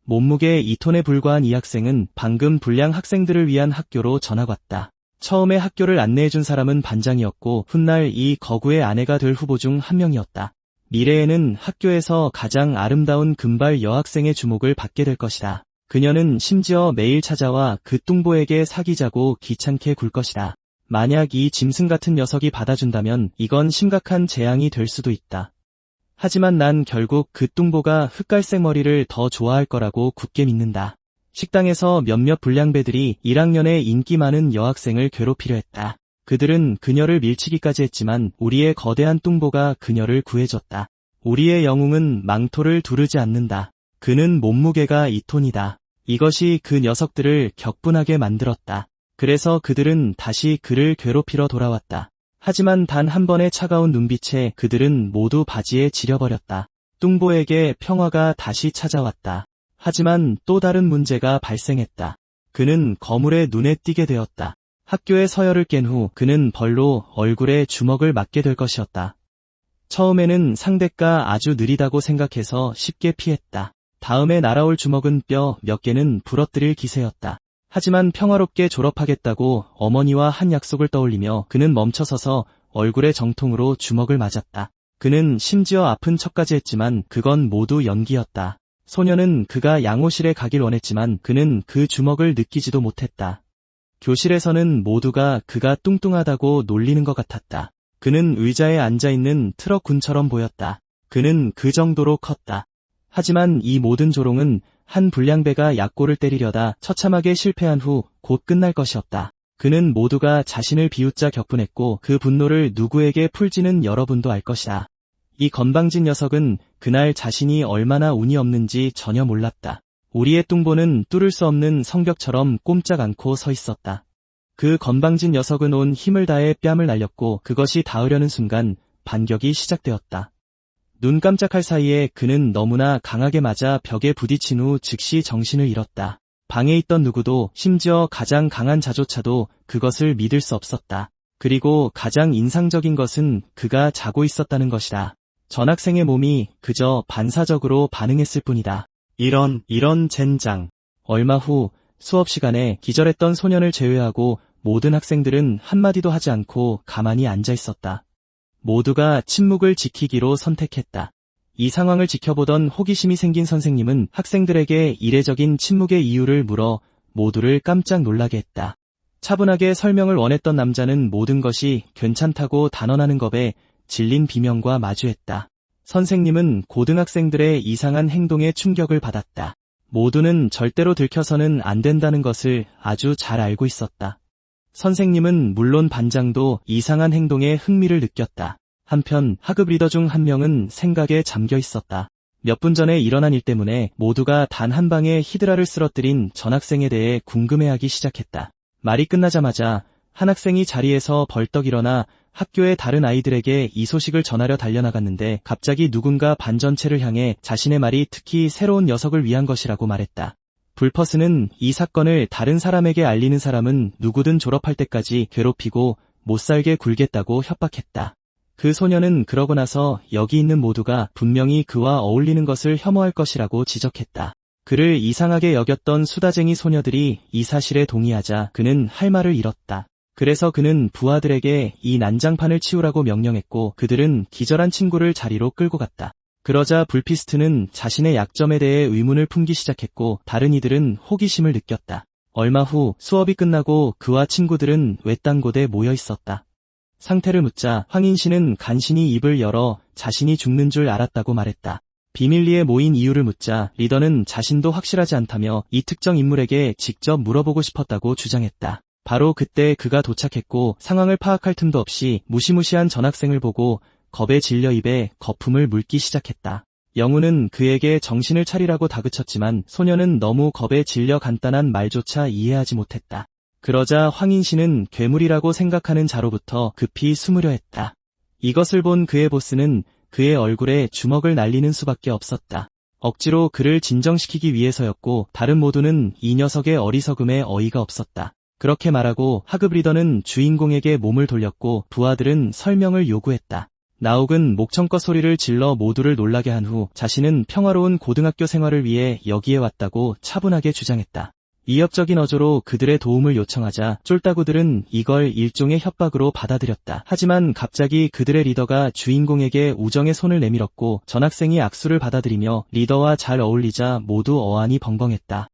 몸무게 2톤에 불과한 이 학생은 방금 불량 학생들을 위한 학교로 전학 왔다. 처음에 학교를 안내해준 사람은 반장이었고 훗날 이 거구의 아내가 될 후보 중 한 명이었다. 미래에는 학교에서 가장 아름다운 금발 여학생의 주목을 받게 될 것이다. 그녀는 심지어 매일 찾아와 그 뚱보에게 사귀자고 귀찮게 굴 것이다. 만약 이 짐승 같은 녀석이 받아준다면 이건 심각한 재앙이 될 수도 있다. 하지만 난 결국 그 뚱보가 흑갈색 머리를 더 좋아할 거라고 굳게 믿는다. 식당에서 몇몇 불량배들이 1학년에 인기 많은 여학생을 괴롭히려 했다. 그들은 그녀를 밀치기까지 했지만 우리의 거대한 뚱보가 그녀를 구해줬다. 우리의 영웅은 망토를 두르지 않는다. 그는 몸무게가 2톤이다. 이것이 그 녀석들을 격분하게 만들었다. 그래서 그들은 다시 그를 괴롭히러 돌아왔다. 하지만 단 한 번의 차가운 눈빛에 그들은 모두 바지에 지려버렸다. 뚱보에게 평화가 다시 찾아왔다. 하지만 또 다른 문제가 발생했다. 그는 거물에 눈에 띄게 되었다. 학교의 서열을 깬 후 그는 벌로 얼굴에 주먹을 맞게 될 것이었다. 처음에는 상대가 아주 느리다고 생각해서 쉽게 피했다. 다음에 날아올 주먹은 뼈 몇 개는 부러뜨릴 기세였다. 하지만 평화롭게 졸업하겠다고 어머니와 한 약속을 떠올리며 그는 멈춰서서 얼굴에 정통으로 주먹을 맞았다. 그는 심지어 아픈 척까지 했지만 그건 모두 연기였다. 소녀는 그가 양호실에 가길 원했지만 그는 그 주먹을 느끼지도 못했다. 교실에서는 모두가 그가 뚱뚱하다고 놀리는 것 같았다. 그는 의자에 앉아있는 트럭 군처럼 보였다. 그는 그 정도로 컸다. 하지만 이 모든 조롱은 한 불량배가 약골을 때리려다 처참하게 실패한 후 곧 끝날 것이었다. 그는 모두가 자신을 비웃자 격분했고 그 분노를 누구에게 풀지는 여러분도 알 것이다. 이 건방진 녀석은 그날 자신이 얼마나 운이 없는지 전혀 몰랐다. 우리의 뚱보는 뚫을 수 없는 성벽처럼 꼼짝 않고 서 있었다. 그 건방진 녀석은 온 힘을 다해 뺨을 날렸고 그것이 닿으려는 순간 반격이 시작되었다. 눈 깜짝할 사이에 그는 너무나 강하게 맞아 벽에 부딪힌 후 즉시 정신을 잃었다. 방에 있던 누구도 심지어 가장 강한 자조차도 그것을 믿을 수 없었다. 그리고 가장 인상적인 것은 그가 자고 있었다는 것이다. 전학생의 몸이 그저 반사적으로 반응했을 뿐이다. 이런 젠장. 얼마 후 수업 시간에 기절했던 소년을 제외하고 모든 학생들은 한마디도 하지 않고 가만히 앉아 있었다. 모두가 침묵을 지키기로 선택했다. 이 상황을 지켜보던 호기심이 생긴 선생님은 학생들에게 이례적인 침묵의 이유를 물어 모두를 깜짝 놀라게 했다. 차분하게 설명을 원했던 남자는 모든 것이 괜찮다고 단언하는 겁에 질린 비명과 마주했다. 선생님은 고등학생들의 이상한 행동에 충격을 받았다. 모두는 절대로 들켜서는 안 된다는 것을 아주 잘 알고 있었다. 선생님은 물론 반장도 이상한 행동에 흥미를 느꼈다. 한편 하급 리더 중 한 명은 생각에 잠겨 있었다. 몇 분 전에 일어난 일 때문에 모두가 단 한 방에 히드라를 쓰러뜨린 전학생에 대해 궁금해하기 시작했다. 말이 끝나자마자 한 학생이 자리에서 벌떡 일어나 학교의 다른 아이들에게 이 소식을 전하려 달려나갔는데 갑자기 누군가 반 전체를 향해 자신의 말이 특히 새로운 녀석을 위한 것이라고 말했다. 불퍼스는 이 사건을 다른 사람에게 알리는 사람은 누구든 졸업할 때까지 괴롭히고 못살게 굴겠다고 협박했다. 그 소녀는 그러고 나서 여기 있는 모두가 분명히 그와 어울리는 것을 혐오할 것이라고 지적했다. 그를 이상하게 여겼던 수다쟁이 소녀들이 이 사실에 동의하자 그는 할 말을 잃었다. 그래서 그는 부하들에게 이 난장판을 치우라고 명령했고 그들은 기절한 친구를 자리로 끌고 갔다. 그러자 불피스트는 자신의 약점에 대해 의문을 품기 시작했고 다른 이들은 호기심을 느꼈다. 얼마 후 수업이 끝나고 그와 친구들은 외딴 곳에 모여 있었다. 상태를 묻자 황인신은 간신히 입을 열어 자신이 죽는 줄 알았다고 말했다. 비밀리에 모인 이유를 묻자 리더는 자신도 확실하지 않다며 이 특정 인물에게 직접 물어보고 싶었다고 주장했다. 바로 그때 그가 도착했고 상황을 파악할 틈도 없이 무시무시한 전학생을 보고 겁에 질려 입에 거품을 물기 시작했다. 영우는 그에게 정신을 차리라고 다그쳤지만 소녀는 너무 겁에 질려 간단한 말조차 이해하지 못했다. 그러자 황인신은 괴물이라고 생각하는 자로부터 급히 숨으려 했다. 이것을 본 그의 보스는 그의 얼굴에 주먹을 날리는 수밖에 없었다. 억지로 그를 진정시키기 위해서였고 다른 모두는 이 녀석의 어리석음에 어이가 없었다. 그렇게 말하고 하급 리더는 주인공에게 몸을 돌렸고 부하들은 설명을 요구했다. 나옥은 목청껏 소리를 질러 모두를 놀라게 한 후 자신은 평화로운 고등학교 생활을 위해 여기에 왔다고 차분하게 주장했다. 위협적인 어조로 그들의 도움을 요청하자 쫄따구들은 이걸 일종의 협박으로 받아들였다. 하지만 갑자기 그들의 리더가 주인공에게 우정의 손을 내밀었고 전학생이 악수를 받아들이며 리더와 잘 어울리자 모두 어안이 벙벙했다.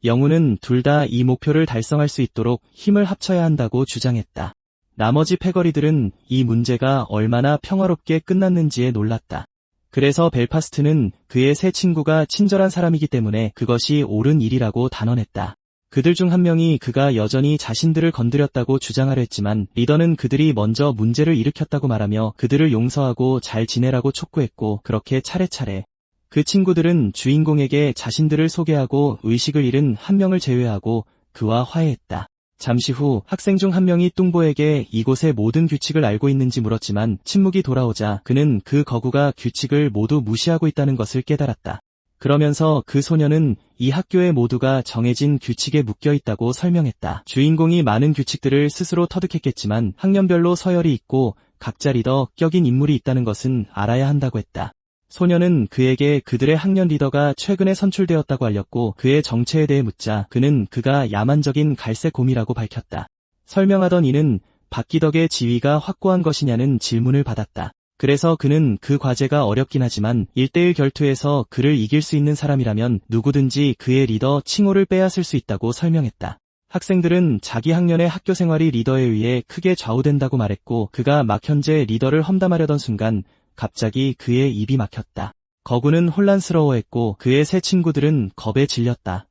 영우는 둘 다 이 목표를 달성할 수 있도록 힘을 합쳐야 한다고 주장했다. 나머지 패거리들은 이 문제가 얼마나 평화롭게 끝났는지에 놀랐다. 그래서 벨파스트는 그의 새 친구가 친절한 사람이기 때문에 그것이 옳은 일이라고 단언했다. 그들 중 한 명이 그가 여전히 자신들을 건드렸다고 주장하려 했지만 리더는 그들이 먼저 문제를 일으켰다고 말하며 그들을 용서하고 잘 지내라고 촉구했고 그렇게 차례차례 그 친구들은 주인공에게 자신들을 소개하고 의식을 잃은 한 명을 제외하고 그와 화해했다. 잠시 후 학생 중 한 명이 뚱보에게 이곳의 모든 규칙을 알고 있는지 물었지만 침묵이 돌아오자 그는 그 거구가 규칙을 모두 무시하고 있다는 것을 깨달았다. 그러면서 그 소녀는 이 학교의 모두가 정해진 규칙에 묶여 있다고 설명했다. 주인공이 많은 규칙들을 스스로 터득했겠지만 학년별로 서열이 있고 각자 리더 격인 인물이 있다는 것은 알아야 한다고 했다. 소녀는 그에게 그들의 학년 리더가 최근에 선출되었다고 알렸고 그의 정체에 대해 묻자 그는 그가 야만적인 갈색 곰이라고 밝혔다. 설명하던 이는 박기덕의 지위가 확고한 것이냐는 질문을 받았다. 그래서 그는 그 과제가 어렵긴 하지만 1대1 결투에서 그를 이길 수 있는 사람이라면 누구든지 그의 리더 칭호를 빼앗을 수 있다고 설명했다. 학생들은 자기 학년의 학교 생활이 리더에 의해 크게 좌우된다고 말했고 그가 막 현재 리더를 험담하려던 순간 갑자기 그의 입이 막혔다. 거구는 혼란스러워했고 그의 새 친구들은 겁에 질렸다.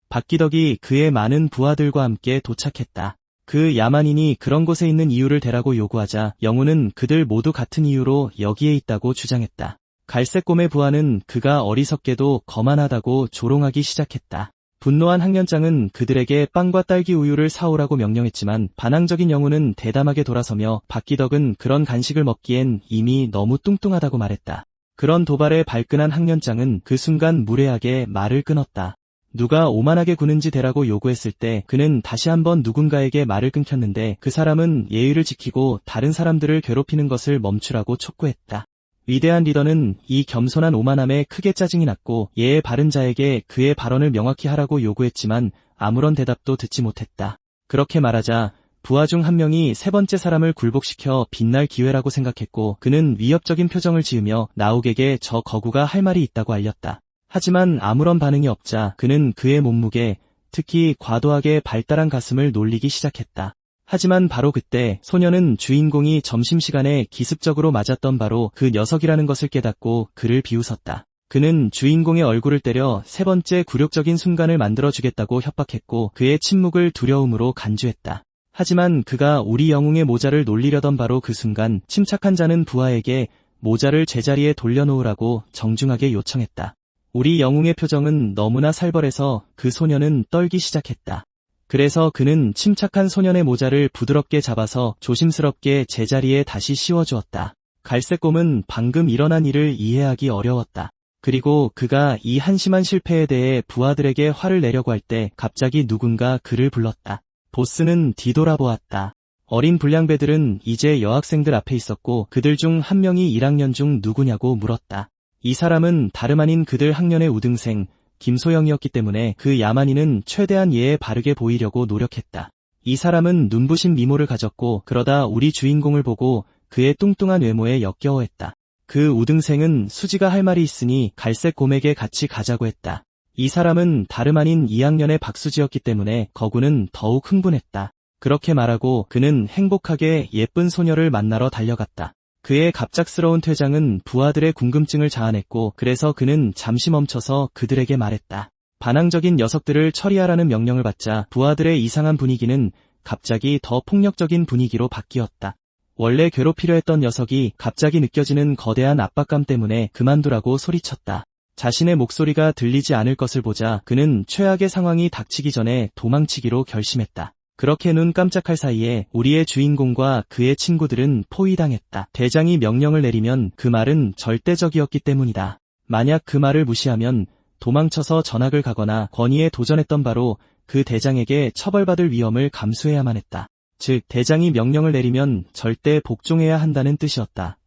박기덕이 그의 많은 부하들과 함께 도착했다. 그 야만인이 그런 곳에 있는 이유를 대라고 요구하자 영우는 그들 모두 같은 이유로 여기에 있다고 주장했다. 갈색곰의 부하는 그가 어리석게도 거만하다고 조롱하기 시작했다. 분노한 학년장은 그들에게 빵과 딸기 우유를 사오라고 명령했지만 반항적인 영우는 대담하게 돌아서며 박기덕은 그런 간식을 먹기엔 이미 너무 뚱뚱하다고 말했다. 그런 도발에 발끈한 학년장은 그 순간 무례하게 말을 끊었다. 누가 오만하게 구는지 대라고 요구했을 때 그는 다시 한번 누군가에게 말을 끊겼는데 그 사람은 예의를 지키고 다른 사람들을 괴롭히는 것을 멈추라고 촉구했다. 위대한 리더는 이 겸손한 오만함에 크게 짜증이 났고 예의 바른 자에게 그의 발언을 명확히 하라고 요구했지만 아무런 대답도 듣지 못했다. 그렇게 말하자 부하 중 한 명이 세 번째 사람을 굴복시켜 빛날 기회라고 생각했고 그는 위협적인 표정을 지으며 나옥에게 저 거구가 할 말이 있다고 알렸다. 하지만 아무런 반응이 없자 그는 그의 몸무게, 특히 과도하게 발달한 가슴을 놀리기 시작했다. 하지만 바로 그때 소녀는 주인공이 점심시간에 기습적으로 맞았던 바로 그 녀석이라는 것을 깨닫고 그를 비웃었다. 그는 주인공의 얼굴을 때려 세 번째 굴욕적인 순간을 만들어주겠다고 협박했고 그의 침묵을 두려움으로 간주했다. 하지만 그가 우리 영웅의 모자를 놀리려던 바로 그 순간 침착한 자는 부하에게 모자를 제자리에 돌려놓으라고 정중하게 요청했다. 우리 영웅의 표정은 너무나 살벌해서 그 소녀는 떨기 시작했다. 그래서 그는 침착한 소년의 모자를 부드럽게 잡아서 조심스럽게 제자리에 다시 씌워주었다. 갈색곰은 방금 일어난 일을 이해하기 어려웠다. 그리고 그가 이 한심한 실패에 대해 부하들에게 화를 내려고 할 때 갑자기 누군가 그를 불렀다. 보스는 뒤돌아보았다. 어린 불량배들은 이제 여학생들 앞에 있었고 그들 중 한 명이 1학년 중 누구냐고 물었다. 이 사람은 다름 아닌 그들 학년의 우등생 김소영이었기 때문에 그 야만인은 최대한 예에 바르게 보이려고 노력했다. 이 사람은 눈부신 미모를 가졌고 그러다 우리 주인공을 보고 그의 뚱뚱한 외모에 역겨워했다. 그 우등생은 수지가 할 말이 있으니 갈색 곰에게 같이 가자고 했다. 이 사람은 다름 아닌 2학년의 박수지였기 때문에 거구는 더욱 흥분했다. 그렇게 말하고 그는 행복하게 예쁜 소녀를 만나러 달려갔다. 그의 갑작스러운 퇴장은 부하들의 궁금증을 자아냈고 그래서 그는 잠시 멈춰서 그들에게 말했다. 반항적인 녀석들을 처리하라는 명령을 받자 부하들의 이상한 분위기는 갑자기 더 폭력적인 분위기로 바뀌었다. 원래 괴롭히려 했던 녀석이 갑자기 느껴지는 거대한 압박감 때문에 그만두라고 소리쳤다. 자신의 목소리가 들리지 않을 것을 보자 그는 최악의 상황이 닥치기 전에 도망치기로 결심했다. 그렇게 눈 깜짝할 사이에 우리의 주인공과 그의 친구들은 포위당했다. 대장이 명령을 내리면 그 말은 절대적이었기 때문이다. 만약 그 말을 무시하면 도망쳐서 전학을 가거나 권위에 도전했던 바로 그 대장에게 처벌받을 위험을 감수해야만 했다. 즉 대장이 명령을 내리면 절대 복종해야 한다는 뜻이었다.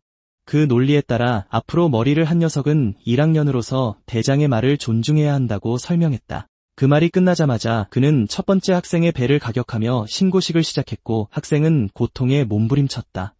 그 논리에 따라 앞으로 머리를 한 녀석은 1학년으로서 대장의 말을 존중해야 한다고 설명했다. 그 말이 끝나자마자 그는 첫 번째 학생의 배를 가격하며 신고식을 시작했고 학생은 고통에 몸부림쳤다.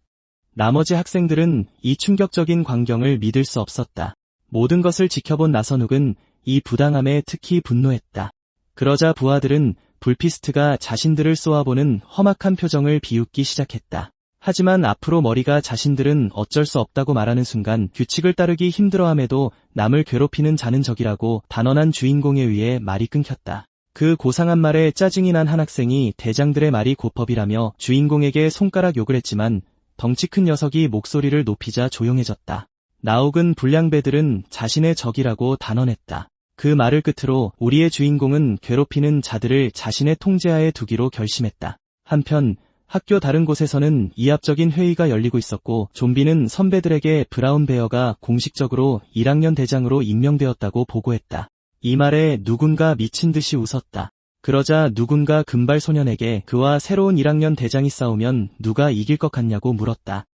나머지 학생들은 이 충격적인 광경을 믿을 수 없었다. 모든 것을 지켜본 나선욱은 이 부당함에 특히 분노했다. 그러자 부하들은 불피스트가 자신들을 쏘아보는 험악한 표정을 비웃기 시작했다. 하지만 앞으로 머리가 자신들은 어쩔 수 없다고 말하는 순간 규칙을 따르기 힘들어함에도 남을 괴롭히는 자는 적이라고 단언한 주인공에 의해 말이 끊겼다. 그 고상한 말에 짜증이 난 한 학생이 대장들의 말이 고법이라며 주인공에게 손가락 욕을 했지만 덩치 큰 녀석이 목소리를 높이자 조용해졌다. 나옥은 불량배들은 자신의 적이라고 단언했다. 그 말을 끝으로 우리의 주인공은 괴롭히는 자들을 자신의 통제하에 두기로 결심했다. 한편 학교 다른 곳에서는 이합적인 회의가 열리고 있었고 좀비는 선배들에게 브라운 베어가 공식적으로 1학년 대장으로 임명되었다고 보고했다. 이 말에 누군가 미친 듯이 웃었다. 그러자 누군가 금발 소년에게 그와 새로운 1학년 대장이 싸우면 누가 이길 것 같냐고 물었다.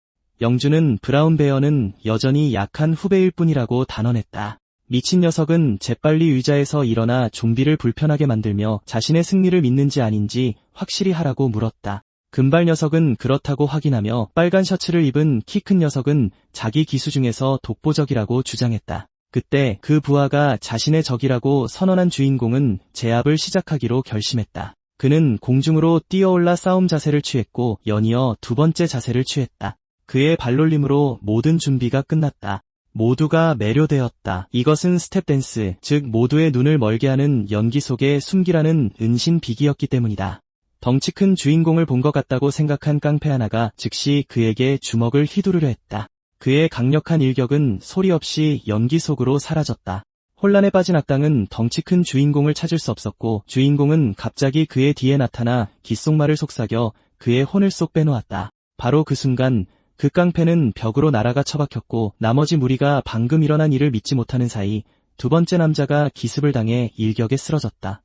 영주는 브라운 베어는 여전히 약한 후배일 뿐이라고 단언했다. 미친 녀석은 재빨리 의자에서 일어나 좀비를 불편하게 만들며 자신의 승리를 믿는지 아닌지 확실히 하라고 물었다. 금발 녀석은 그렇다고 확인하며 빨간 셔츠를 입은 키 큰 녀석은 자기 기수 중에서 독보적이라고 주장했다. 그때 그 부하가 자신의 적이라고 선언한 주인공은 제압을 시작하기로 결심했다. 그는 공중으로 뛰어올라 싸움 자세를 취했고 연이어 두 번째 자세를 취했다. 그의 발놀림으로 모든 준비가 끝났다. 모두가 매료되었다. 이것은 스텝 댄스, 즉 모두의 눈을 멀게 하는 연기 속의 숨기라는 은신 비기였기 때문이다. 덩치 큰 주인공을 본 것 같다고 생각한 깡패 하나가 즉시 그에게 주먹을 휘두르려 했다. 그의 강력한 일격은 소리 없이 연기 속으로 사라졌다. 혼란에 빠진 악당은 덩치 큰 주인공을 찾을 수 없었고 주인공은 갑자기 그의 뒤에 나타나 귓속말을 속삭여 그의 혼을 쏙 빼놓았다. 바로 그 순간 그 깡패는 벽으로 날아가 처박혔고 나머지 무리가 방금 일어난 일을 믿지 못하는 사이 두 번째 남자가 기습을 당해 일격에 쓰러졌다.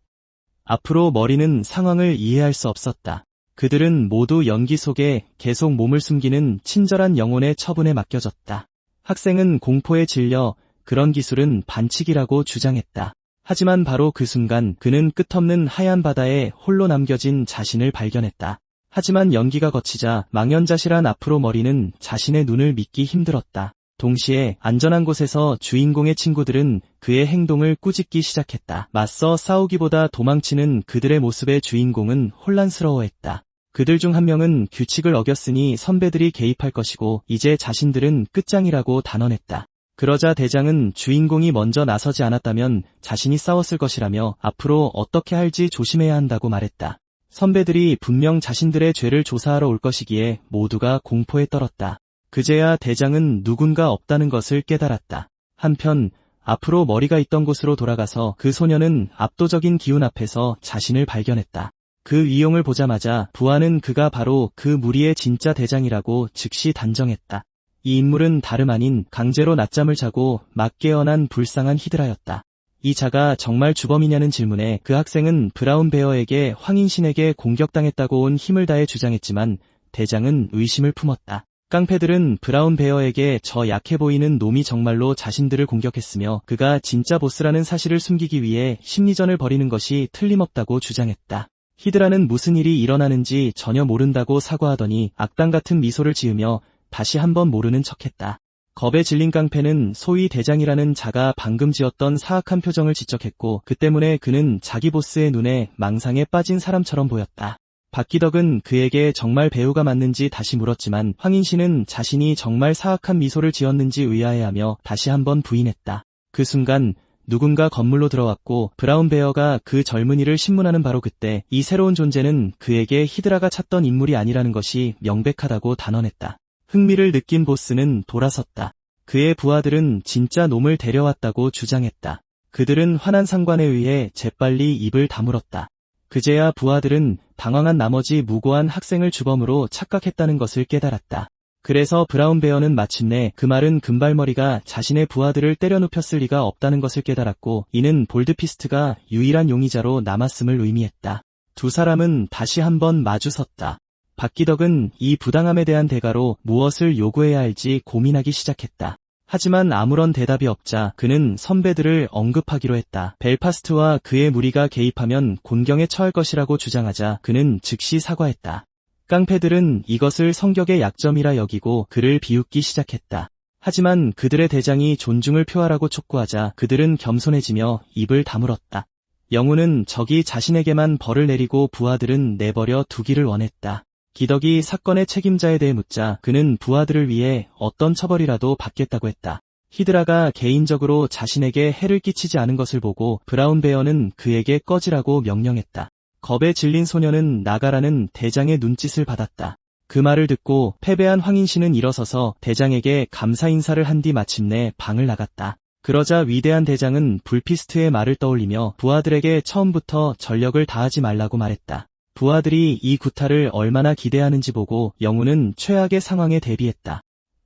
앞으로 머리는 상황을 이해할 수 없었다. 그들은 모두 연기 속에 계속 몸을 숨기는 친절한 영혼의 처분에 맡겨졌다. 학생은 공포에 질려 그런 기술은 반칙이라고 주장했다. 하지만 바로 그 순간 그는 끝없는 하얀 바다에 홀로 남겨진 자신을 발견했다. 하지만 연기가 거치자 망연자실한 앞으로 머리는 자신의 눈을 믿기 힘들었다. 동시에 안전한 곳에서 주인공의 친구들은 그의 행동을 꾸짖기 시작했다. 맞서 싸우기보다 도망치는 그들의 모습에 주인공은 혼란스러워했다. 그들 중 한 명은 규칙을 어겼으니 선배들이 개입할 것이고 이제 자신들은 끝장이라고 단언했다. 그러자 대장은 주인공이 먼저 나서지 않았다면 자신이 싸웠을 것이라며 앞으로 어떻게 할지 조심해야 한다고 말했다. 선배들이 분명 자신들의 죄를 조사하러 올 것이기에 모두가 공포에 떨었다. 그제야 대장은 누군가 없다는 것을 깨달았다. 한편 앞으로 머리가 있던 곳으로 돌아가서 그 소녀는 압도적인 기운 앞에서 자신을 발견했다. 그 위용을 보자마자 부하는 그가 바로 그 무리의 진짜 대장이라고 즉시 단정했다. 이 인물은 다름 아닌 강제로 낮잠을 자고 막 깨어난 불쌍한 히드라였다. 이 자가 정말 주범이냐는 질문에 그 학생은 브라운 베어에게 황인신에게 공격당했다고 온 힘을 다해 주장했지만 대장은 의심을 품었다. 깡패들은 브라운 베어에게 저 약해 보이는 놈이 정말로 자신들을 공격했으며 그가 진짜 보스라는 사실을 숨기기 위해 심리전을 벌이는 것이 틀림없다고 주장했다. 히드라는 무슨 일이 일어나는지 전혀 모른다고 사과하더니 악당 같은 미소를 지으며 다시 한번 모르는 척했다. 겁에 질린 깡패는 소위 대장이라는 자가 방금 지었던 사악한 표정을 지적했고 그 때문에 그는 자기 보스의 눈에 망상에 빠진 사람처럼 보였다. 박기덕은 그에게 정말 배우가 맞는지 다시 물었지만 황인신은 자신이 정말 사악한 미소를 지었는지 의아해하며 다시 한번 부인했다. 그 순간 누군가 건물로 들어왔고 브라운 베어가 그 젊은이를 신문하는 바로 그때 이 새로운 존재는 그에게 히드라가 찾던 인물이 아니라는 것이 명백하다고 단언했다. 흥미를 느낀 보스는 돌아섰다. 그의 부하들은 진짜 놈을 데려왔다고 주장했다. 그들은 화난 상관에 의해 재빨리 입을 다물었다. 그제야 부하들은 당황한 나머지 무고한 학생을 주범으로 착각했다는 것을 깨달았다. 그래서 브라운 베어는 마침내 그 말은 금발머리가 자신의 부하들을 때려눕혔을 리가 없다는 것을 깨달았고 이는 볼드피스트가 유일한 용의자로 남았음을 의미했다. 두 사람은 다시 한번 마주섰다. 박기덕은 이 부당함에 대한 대가로 무엇을 요구해야 할지 고민하기 시작했다. 하지만 아무런 대답이 없자 그는 선배들을 언급하기로 했다. 벨파스트와 그의 무리가 개입하면 곤경에 처할 것이라고 주장하자 그는 즉시 사과했다. 깡패들은 이것을 성격의 약점이라 여기고 그를 비웃기 시작했다. 하지만 그들의 대장이 존중을 표하라고 촉구하자 그들은 겸손해지며 입을 다물었다. 영우는 적이 자신에게만 벌을 내리고 부하들은 내버려 두기를 원했다. 기덕이 사건의 책임자에 대해 묻자 그는 부하들을 위해 어떤 처벌이라도 받겠다고 했다. 히드라가 개인적으로 자신에게 해를 끼치지 않은 것을 보고 브라운 베어는 그에게 꺼지라고 명령했다. 겁에 질린 소녀는 나가라는 대장의 눈짓을 받았다. 그 말을 듣고 패배한 황인신은 일어서서 대장에게 감사 인사를 한 뒤 마침내 방을 나갔다. 그러자 위대한 대장은 불피스트의 말을 떠올리며 부하들에게 처음부터 전력을 다하지 말라고 말했다. 부하들이 이 구타를 얼마나 기대하는지 보고 영우는 최악의 상황에 대비했다.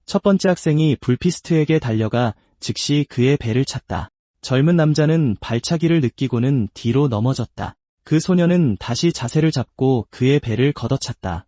첫 번째 학생이 불피스트에게 달려가 즉시 그의 배를 찼다. 젊은 남자는 발차기를 느끼고는 뒤로 넘어졌다. 그 소녀는 다시 자세를 잡고 그의 배를 걷어찼다.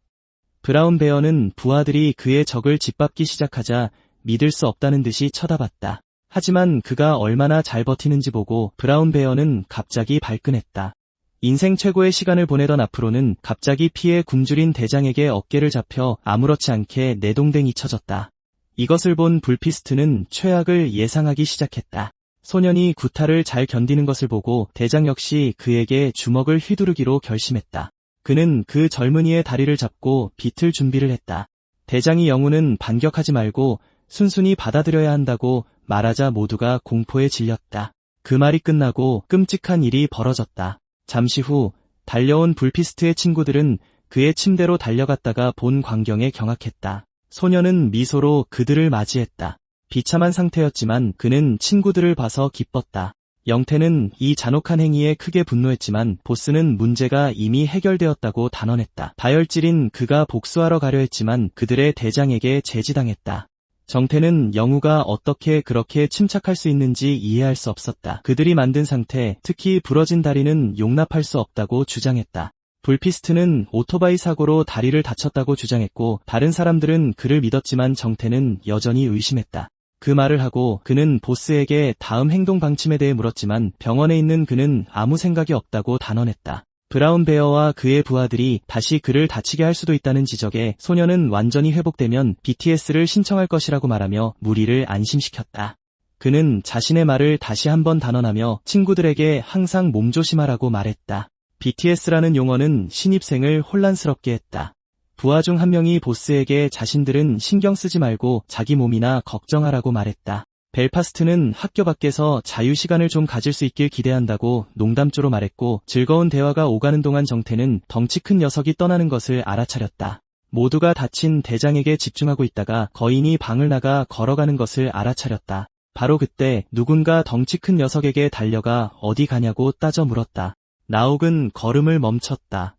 브라운 베어는 부하들이 그의 적을 짓밟기 시작하자 믿을 수 없다는 듯이 쳐다봤다. 하지만 그가 얼마나 잘 버티는지 보고 브라운 베어는 갑자기 발끈했다. 인생 최고의 시간을 보내던 앞으로는 갑자기 피에 굶주린 대장에게 어깨를 잡혀 아무렇지 않게 내동댕이 쳐졌다. 이것을 본 불피스트는 최악을 예상하기 시작했다. 소년이 구타를 잘 견디는 것을 보고 대장 역시 그에게 주먹을 휘두르기로 결심했다. 그는 그 젊은이의 다리를 잡고 비틀 준비를 했다. 대장이 영우는 반격하지 말고 순순히 받아들여야 한다고 말하자 모두가 공포에 질렸다. 그 말이 끝나고 끔찍한 일이 벌어졌다. 잠시 후 달려온 불피스트의 친구들은 그의 침대로 달려갔다가 본 광경에 경악했다. 소녀는 미소로 그들을 맞이했다. 비참한 상태였지만 그는 친구들을 봐서 기뻤다. 영태는 이 잔혹한 행위에 크게 분노했지만 보스는 문제가 이미 해결되었다고 단언했다. 다혈질인 그가 복수하러 가려 했지만 그들의 대장에게 제지당했다. 정태는 영우가 어떻게 그렇게 침착할 수 있는지 이해할 수 없었다. 그들이 만든 상태, 특히 부러진 다리는 용납할 수 없다고 주장했다. 불피스트는 오토바이 사고로 다리를 다쳤다고 주장했고 다른 사람들은 그를 믿었지만 정태는 여전히 의심했다. 그 말을 하고 그는 보스에게 다음 행동 방침에 대해 물었지만 병원에 있는 그는 아무 생각이 없다고 단언했다. 브라운 베어와 그의 부하들이 다시 그를 다치게 할 수도 있다는 지적에 소녀는 완전히 회복되면 BTS를 신청할 것이라고 말하며 무리를 안심시켰다. 그는 자신의 말을 다시 한번 단언하며 친구들에게 항상 몸조심하라고 말했다. BTS라는 용어는 신입생을 혼란스럽게 했다. 부하 중 한 명이 보스에게 자신들은 신경 쓰지 말고 자기 몸이나 걱정하라고 말했다. 벨파스트는 학교 밖에서 자유시간을 좀 가질 수 있길 기대한다고 농담조로 말했고 즐거운 대화가 오가는 동안 정태는 덩치 큰 녀석이 떠나는 것을 알아차렸다. 모두가 다친 대장에게 집중하고 있다가 거인이 방을 나가 걸어가는 것을 알아차렸다. 바로 그때 누군가 덩치 큰 녀석에게 달려가 어디 가냐고 따져 물었다. 나옥은 걸음을 멈췄다.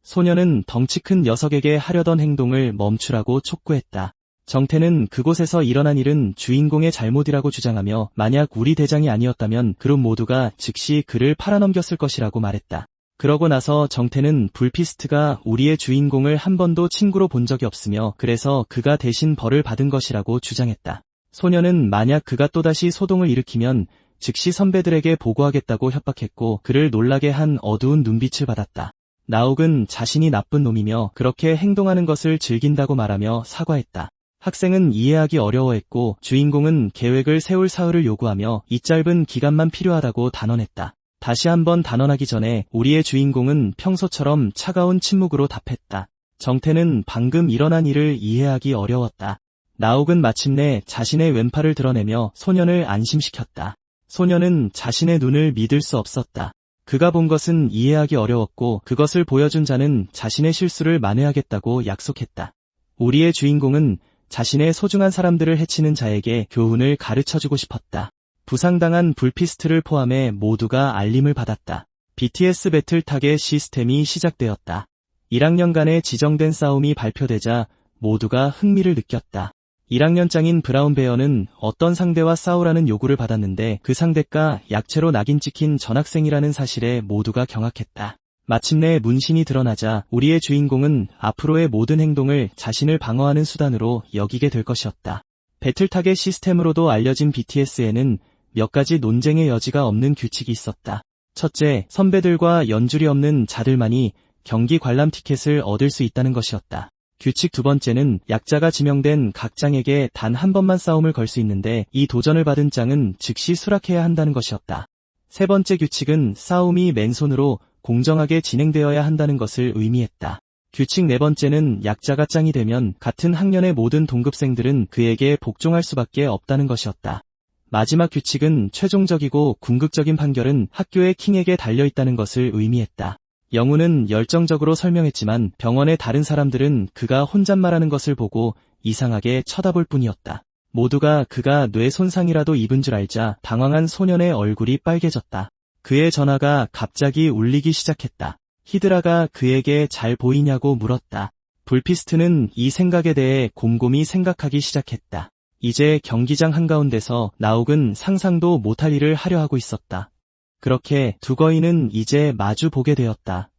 소녀는 덩치 큰 녀석에게 하려던 행동을 멈추라고 촉구했다. 정태는 그곳에서 일어난 일은 주인공의 잘못이라고 주장하며 만약 우리 대장이 아니었다면 그룹 모두가 즉시 그를 팔아넘겼을 것이라고 말했다. 그러고 나서 정태는 불피스트가 우리의 주인공을 한 번도 친구로 본 적이 없으며 그래서 그가 대신 벌을 받은 것이라고 주장했다. 소녀는 만약 그가 또다시 소동을 일으키면 즉시 선배들에게 보고하겠다고 협박했고 그를 놀라게 한 어두운 눈빛을 받았다. 나옥은 자신이 나쁜 놈이며 그렇게 행동하는 것을 즐긴다고 말하며 사과했다. 학생은 이해하기 어려워했고 주인공은 계획을 세울 사흘을 요구하며 이 짧은 기간만 필요하다고 단언했다. 다시 한번 단언하기 전에 우리의 주인공은 평소처럼 차가운 침묵으로 답했다. 정태는 방금 일어난 일을 이해하기 어려웠다. 나옥은 마침내 자신의 왼팔을 드러내며 소년을 안심시켰다. 소년은 자신의 눈을 믿을 수 없었다. 그가 본 것은 이해하기 어려웠고 그것을 보여준 자는 자신의 실수를 만회하겠다고 약속했다. 우리의 주인공은 자신의 소중한 사람들을 해치는 자에게 교훈을 가르쳐주고 싶었다. 부상당한 불피스트를 포함해 모두가 알림을 받았다. BTS 배틀 타겟 시스템이 시작되었다. 1학년간의 지정된 싸움이 발표되자 모두가 흥미를 느꼈다. 1학년장인 브라운 베어는 어떤 상대와 싸우라는 요구를 받았는데 그 상대가 약체로 낙인 찍힌 전학생이라는 사실에 모두가 경악했다. 마침내 문신이 드러나자 우리의 주인공은 앞으로의 모든 행동을 자신을 방어하는 수단으로 여기게 될 것이었다. 배틀 타겟 시스템으로도 알려진 BTS에는 몇 가지 논쟁의 여지가 없는 규칙이 있었다. 첫째, 선배들과 연줄이 없는 자들만이 경기 관람 티켓을 얻을 수 있다는 것이었다. 규칙 두 번째는 약자가 지명된 각 짱에게 단 한 번만 싸움을 걸 수 있는데 이 도전을 받은 짱은 즉시 수락해야 한다는 것이었다. 세 번째 규칙은 싸움이 맨손으로 공정하게 진행되어야 한다는 것을 의미했다. 규칙 네 번째는 약자가 짱이 되면 같은 학년의 모든 동급생들은 그에게 복종할 수밖에 없다는 것이었다. 마지막 규칙은 최종적이고 궁극적인 판결은 학교의 킹에게 달려있다는 것을 의미했다. 영우는 열정적으로 설명했지만 병원의 다른 사람들은 그가 혼잣말하는 것을 보고 이상하게 쳐다볼 뿐이었다. 모두가 그가 뇌 손상이라도 입은 줄 알자 당황한 소년의 얼굴이 빨개졌다. 그의 전화가 갑자기 울리기 시작했다. 히드라가 그에게 잘 보이냐고 물었다. 불피스트는 이 생각에 대해 곰곰이 생각하기 시작했다. 이제 경기장 한가운데서 나욱은 상상도 못할 일을 하려 하고 있었다. 그렇게 두 거인은 이제 마주 보게 되었다.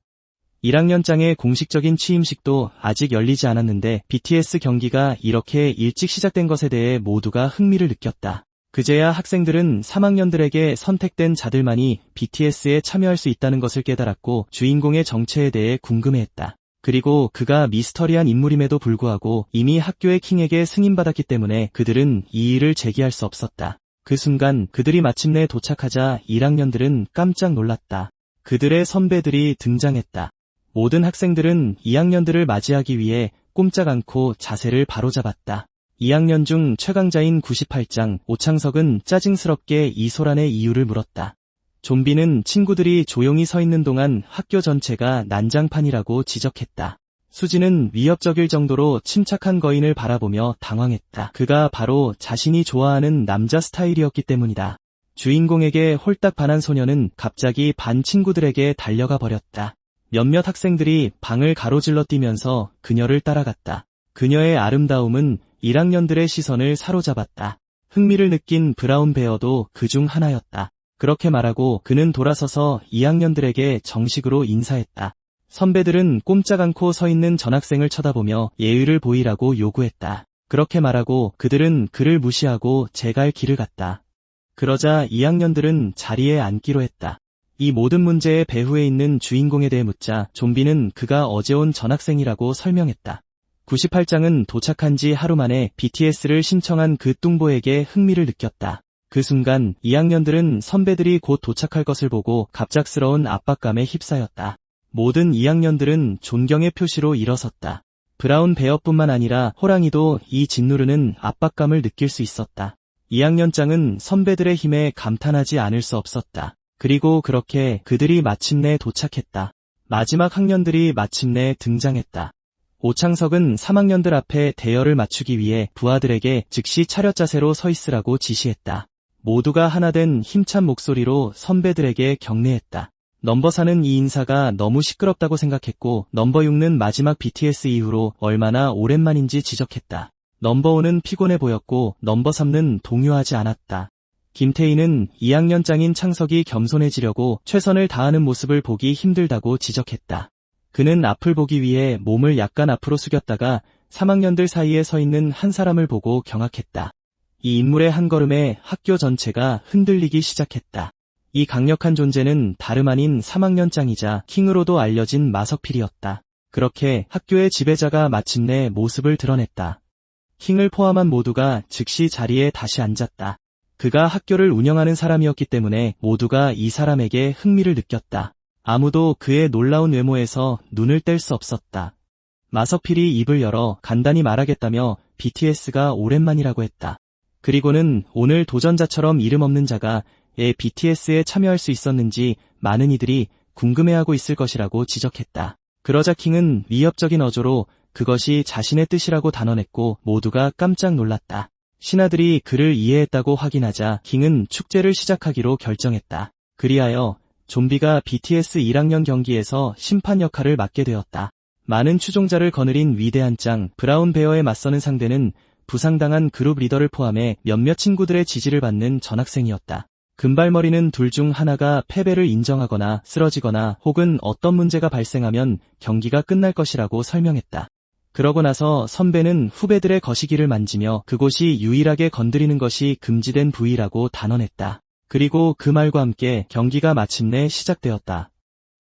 1학년장의 공식적인 취임식도 아직 열리지 않았는데 BTS 경기가 이렇게 일찍 시작된 것에 대해 모두가 흥미를 느꼈다. 그제야 학생들은 3학년들에게 선택된 자들만이 BTS에 참여할 수 있다는 것을 깨달았고 주인공의 정체에 대해 궁금해했다. 그리고 그가 미스터리한 인물임에도 불구하고 이미 학교의 킹에게 승인받았기 때문에 그들은 이의를 제기할 수 없었다. 그 순간 그들이 마침내 도착하자 1학년들은 깜짝 놀랐다. 그들의 선배들이 등장했다. 모든 학생들은 2학년들을 맞이하기 위해 꼼짝 않고 자세를 바로잡았다. 2학년 중 최강자인 98장 오창석은 짜증스럽게 이소란의 이유를 물었다. 좀비는 친구들이 조용히 서 있는 동안 학교 전체가 난장판이라고 지적했다. 수지는 위협적일 정도로 침착한 거인을 바라보며 당황했다. 그가 바로 자신이 좋아하는 남자 스타일이었기 때문이다. 주인공에게 홀딱 반한 소녀는 갑자기 반 친구들에게 달려가 버렸다. 몇몇 학생들이 방을 가로질러 뛰면서 그녀를 따라갔다. 그녀의 아름다움은 1학년들의 시선을 사로잡았다. 흥미를 느낀 브라운 베어도 그중 하나였다. 그렇게 말하고 그는 돌아서서 2학년들에게 정식으로 인사했다. 선배들은 꼼짝 않고 서 있는 전학생을 쳐다보며 예의를 보이라고 요구했다. 그렇게 말하고 그들은 그를 무시하고 제갈 길을 갔다. 그러자 2학년들은 자리에 앉기로 했다. 이 모든 문제의 배후에 있는 주인공에 대해 묻자 좀비는 그가 어제 온 전학생이라고 설명했다. 98장은 도착한 지 하루 만에 BTS를 신청한 그 뚱보에게 흥미를 느꼈다. 그 순간 2학년들은 선배들이 곧 도착할 것을 보고 갑작스러운 압박감에 휩싸였다. 모든 2학년들은 존경의 표시로 일어섰다. 브라운 베어뿐만 아니라 호랑이도 이 짓누르는 압박감을 느낄 수 있었다. 2학년장은 선배들의 힘에 감탄하지 않을 수 없었다. 그리고 그렇게 그들이 마침내 도착했다. 마지막 학년들이 마침내 등장했다. 오창석은 3학년들 앞에 대열을 맞추기 위해 부하들에게 즉시 차렷 자세로 서 있으라고 지시했다. 모두가 하나 된 힘찬 목소리로 선배들에게 격려했다. 넘버 4는 이 인사가 너무 시끄럽다고 생각했고 넘버 6는 마지막 BTS 이후로 얼마나 오랜만인지 지적했다. 넘버 5는 피곤해 보였고 넘버 3는 동요하지 않았다. 김태희는 2학년장인 창석이 겸손해지려고 최선을 다하는 모습을 보기 힘들다고 지적했다. 그는 앞을 보기 위해 몸을 약간 앞으로 숙였다가 3학년들 사이에 서 있는 한 사람을 보고 경악했다. 이 인물의 한 걸음에 학교 전체가 흔들리기 시작했다. 이 강력한 존재는 다름 아닌 3학년장이자 킹으로도 알려진 마석필이었다. 그렇게 학교의 지배자가 마침내 모습을 드러냈다. 킹을 포함한 모두가 즉시 자리에 다시 앉았다. 그가 학교를 운영하는 사람이었기 때문에 모두가 이 사람에게 흥미를 느꼈다. 아무도 그의 놀라운 외모에서 눈을 뗄 수 없었다. 마석필이 입을 열어 간단히 말하겠다며 BTS가 오랜만이라고 했다. 그리고는 오늘 도전자처럼 이름 없는 자가 BTS에 참여할 수 있었는지 많은 이들이 궁금해하고 있을 것이라고 지적했다. 그러자 킹은 위협적인 어조로 그것이 자신의 뜻이라고 단언했고 모두가 깜짝 놀랐다. 신하들이 그를 이해했다고 확인하자 킹은 축제를 시작하기로 결정했다. 그리하여 좀비가 BTS 1학년 경기에서 심판 역할을 맡게 되었다. 많은 추종자를 거느린 위대한 짱 브라운 베어에 맞서는 상대는 부상당한 그룹 리더를 포함해 몇몇 친구들의 지지를 받는 전학생이었다. 금발머리는 둘 중 하나가 패배를 인정하거나 쓰러지거나 혹은 어떤 문제가 발생하면 경기가 끝날 것이라고 설명했다. 그러고 나서 선배는 후배들의 거시기를 만지며 그곳이 유일하게 건드리는 것이 금지된 부위라고 단언했다. 그리고 그 말과 함께 경기가 마침내 시작되었다.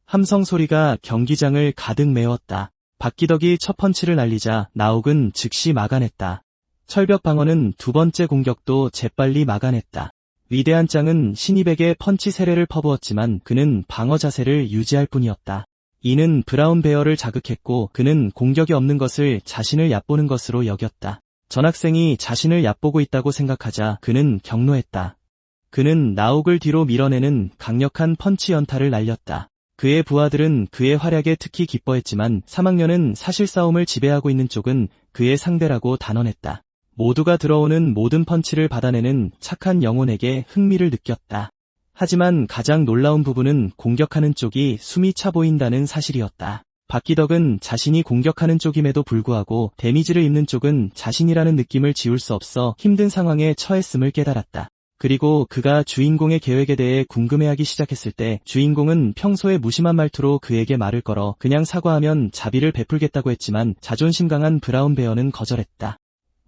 함성 소리가 경기장을 가득 메웠다. 박기덕이 첫 펀치를 날리자 나욱은 즉시 막아냈다. 철벽 방어는 두 번째 공격도 재빨리 막아냈다. 위대한 짱은 신입에게 펀치 세례를 퍼부었지만 그는 방어 자세를 유지할 뿐이었다. 이는 브라운 베어를 자극했고 그는 공격이 없는 것을 자신을 얕보는 것으로 여겼다. 전학생이 자신을 얕보고 있다고 생각하자 그는 격노했다. 그는 나욱을 뒤로 밀어내는 강력한 펀치 연타를 날렸다. 그의 부하들은 그의 활약에 특히 기뻐했지만 3학년은 사실 싸움을 지배하고 있는 쪽은 그의 상대라고 단언했다. 모두가 들어오는 모든 펀치를 받아내는 착한 영혼에게 흥미를 느꼈다. 하지만 가장 놀라운 부분은 공격하는 쪽이 숨이 차 보인다는 사실이었다. 박기덕은 자신이 공격하는 쪽임에도 불구하고 데미지를 입는 쪽은 자신이라는 느낌을 지울 수 없어 힘든 상황에 처했음을 깨달았다. 그리고 그가 주인공의 계획에 대해 궁금해하기 시작했을 때 주인공은 평소에 무심한 말투로 그에게 말을 걸어 그냥 사과하면 자비를 베풀겠다고 했지만 자존심 강한 브라운 베어는 거절했다.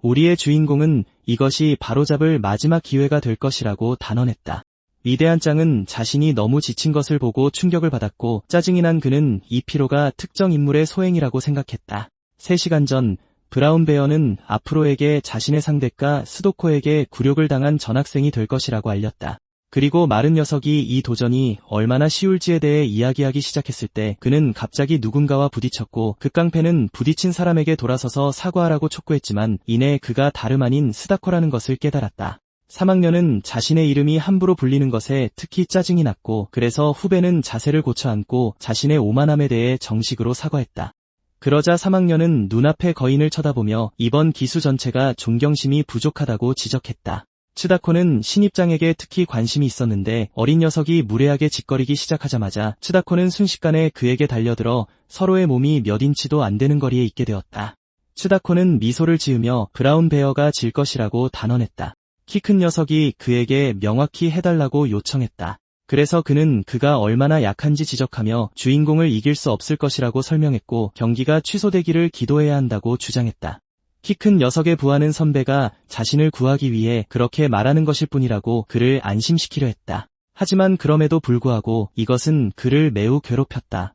우리의 주인공은 이것이 바로잡을 마지막 기회가 될 것이라고 단언했다. 위대한 짱은 자신이 너무 지친 것을 보고 충격을 받았고 짜증이 난 그는 이 피로가 특정 인물의 소행이라고 생각했다. 3시간 전 브라운 베어는 아프로에게 자신의 상대가 스도코에게 굴욕을 당한 전학생이 될 것이라고 알렸다. 그리고 마른 녀석이 이 도전이 얼마나 쉬울지에 대해 이야기하기 시작했을 때 그는 갑자기 누군가와 부딪혔고 그 깡패는 부딪힌 사람에게 돌아서서 사과하라고 촉구했지만 이내 그가 다름 아닌 스다코라는 것을 깨달았다. 3학년은 자신의 이름이 함부로 불리는 것에 특히 짜증이 났고 그래서 후배는 자세를 고쳐 앉고 자신의 오만함에 대해 정식으로 사과했다. 그러자 3학년은 눈앞의 거인을 쳐다보며 이번 기수 전체가 존경심이 부족하다고 지적했다. 츠다코는 신입장에게 특히 관심이 있었는데 어린 녀석이 무례하게 짓거리기 시작하자마자 츠다코는 순식간에 그에게 달려들어 서로의 몸이 몇 인치도 안 되는 거리에 있게 되었다. 츠다코는 미소를 지으며 브라운 베어가 질 것이라고 단언했다. 키 큰 녀석이 그에게 명확히 해달라고 요청했다. 그래서 그는 그가 얼마나 약한지 지적하며 주인공을 이길 수 없을 것이라고 설명했고 경기가 취소되기를 기도해야 한다고 주장했다. 키 큰 녀석의 부하는 선배가 자신을 구하기 위해 그렇게 말하는 것일 뿐이라고 그를 안심시키려 했다. 하지만 그럼에도 불구하고 이것은 그를 매우 괴롭혔다.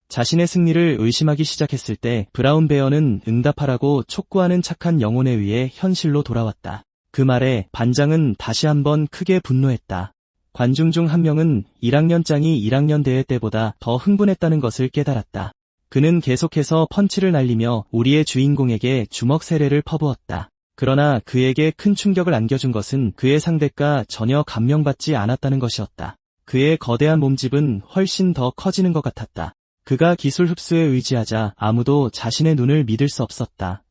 자신의 승리를 의심하기 시작했을 때 브라운 베어는 응답하라고 촉구하는 착한 영혼에 의해 현실로 돌아왔다. 그 말에 반장은 다시 한번 크게 분노했다. 관중 중 한 명은 1학년 짱이 1학년 대회 때보다 더 흥분했다는 것을 깨달았다. 그는 계속해서 펀치를 날리며 우리의 주인공에게 주먹 세례를 퍼부었다. 그러나 그에게 큰 충격을 안겨준 것은 그의 상대가 전혀 감명받지 않았다는 것이었다. 그의 거대한 몸집은 훨씬 더 커지는 것 같았다. 그가 기술 흡수에 의지하자 아무도 자신의 눈을 믿을 수 없었다.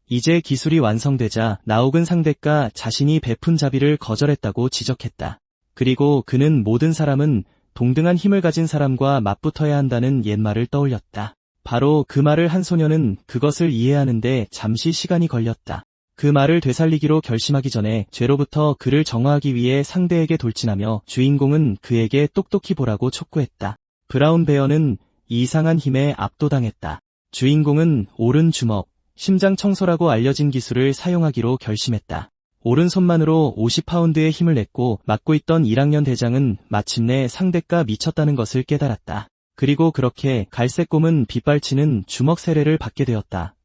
이제 기술이 완성되자 나욱은 상대가 자신이 베푼 자비를 거절했다고 지적했다. 그리고 그는 모든 사람은 동등한 힘을 가진 사람과 맞붙어야 한다는 옛말을 떠올렸다. 바로 그 말을 한 소녀는 그것을 이해하는데 잠시 시간이 걸렸다. 그 말을 되살리기로 결심하기 전에 죄로부터 그를 정화하기 위해 상대에게 돌진하며 주인공은 그에게 똑똑히 보라고 촉구했다. 브라운 베어는 이상한 힘에 압도당했다. 주인공은 오른 주먹, 심장 청소라고 알려진 기술을 사용하기로 결심했다. 오른손만으로 50파운드의 힘을 냈고 맡고 있던 1학년 대장은 마침내 상대가 미쳤다는 것을 깨달았다. 그리고 그렇게 갈색곰은 빗발치는 주먹 세례를 받게 되었다.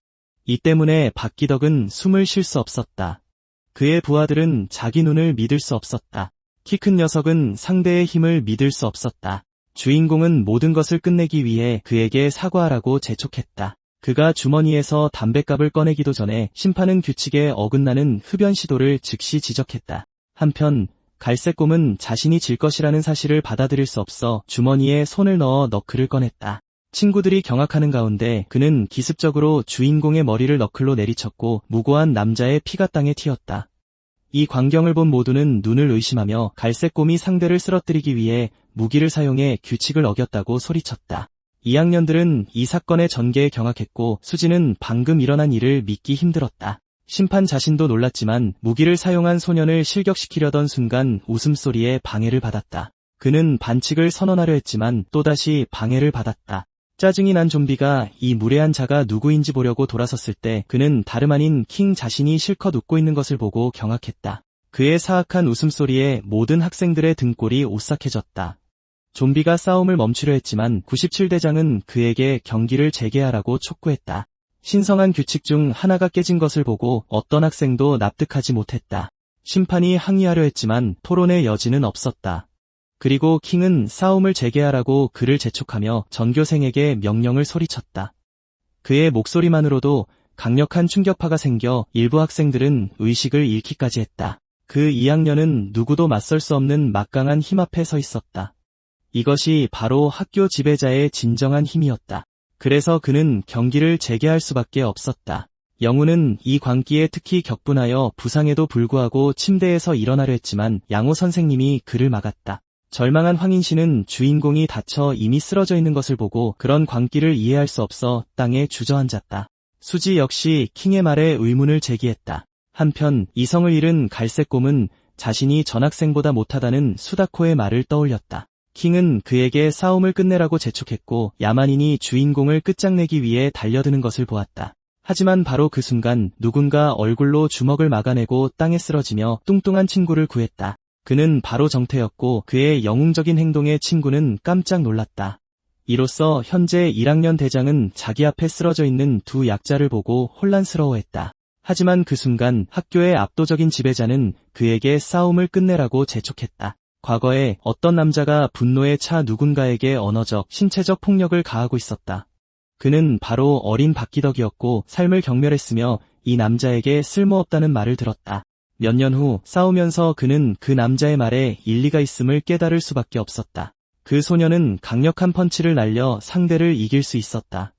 이 때문에 박기덕은 숨을 쉴 수 없었다. 그의 부하들은 자기 눈을 믿을 수 없었다. 키 큰 녀석은 상대의 힘을 믿을 수 없었다. 주인공은 모든 것을 끝내기 위해 그에게 사과하라고 재촉했다. 그가 주머니에서 담뱃갑을 꺼내기도 전에 심판은 규칙에 어긋나는 흡연 시도를 즉시 지적했다. 한편 갈색곰은 자신이 질 것이라는 사실을 받아들일 수 없어 주머니에 손을 넣어 너클을 꺼냈다. 친구들이 경악하는 가운데 그는 기습적으로 주인공의 머리를 너클로 내리쳤고 무고한 남자의 피가 땅에 튀었다. 이 광경을 본 모두는 눈을 의심하며 갈색곰이 상대를 쓰러뜨리기 위해 무기를 사용해 규칙을 어겼다고 소리쳤다. 2학년들은 이 사건의 전개에 경악했고 수지는 방금 일어난 일을 믿기 힘들었다. 심판 자신도 놀랐지만 무기를 사용한 소년을 실격시키려던 순간 웃음소리에 방해를 받았다. 그는 반칙을 선언하려 했지만 또다시 방해를 받았다. 짜증이 난 좀비가 이 무례한 자가 누구인지 보려고 돌아섰을 때 그는 다름 아닌 킹 자신이 실컷 웃고 있는 것을 보고 경악했다. 그의 사악한 웃음소리에 모든 학생들의 등골이 오싹해졌다. 좀비가 싸움을 멈추려 했지만 97대장은 그에게 경기를 재개하라고 촉구했다. 신성한 규칙 중 하나가 깨진 것을 보고 어떤 학생도 납득하지 못했다. 심판이 항의하려 했지만 토론의 여지는 없었다. 그리고 킹은 싸움을 재개하라고 그를 재촉하며 전교생에게 명령을 소리쳤다. 그의 목소리만으로도 강력한 충격파가 생겨 일부 학생들은 의식을 잃기까지 했다. 그 2학년은 누구도 맞설 수 없는 막강한 힘 앞에 서 있었다. 이것이 바로 학교 지배자의 진정한 힘이었다. 그래서 그는 경기를 재개할 수밖에 없었다. 영우는 이 광기에 특히 격분하여 부상에도 불구하고 침대에서 일어나려 했지만 양호 선생님이 그를 막았다. 절망한 황인씨는 주인공이 다쳐 이미 쓰러져 있는 것을 보고 그런 광기를 이해할 수 없어 땅에 주저앉았다. 수지 역시 킹의 말에 의문을 제기했다. 한편 이성을 잃은 갈색곰은 자신이 전학생보다 못하다는 수다코의 말을 떠올렸다. 킹은 그에게 싸움을 끝내라고 재촉했고 야만인이 주인공을 끝장내기 위해 달려드는 것을 보았다. 하지만 바로 그 순간 누군가 얼굴로 주먹을 막아내고 땅에 쓰러지며 뚱뚱한 친구를 구했다. 그는 바로 정태였고 그의 영웅적인 행동에 친구는 깜짝 놀랐다. 이로써 현재 1학년 대장은 자기 앞에 쓰러져 있는 두 약자를 보고 혼란스러워했다. 하지만 그 순간 학교의 압도적인 지배자는 그에게 싸움을 끝내라고 재촉했다. 과거에 어떤 남자가 분노에 차 누군가에게 언어적, 신체적 폭력을 가하고 있었다. 그는 바로 어린 박기덕이었고 삶을 경멸했으며 이 남자에게 쓸모없다는 말을 들었다. 몇 년 후 싸우면서 그는 그 남자의 말에 일리가 있음을 깨달을 수밖에 없었다. 그 소녀는 강력한 펀치를 날려 상대를 이길 수 있었다.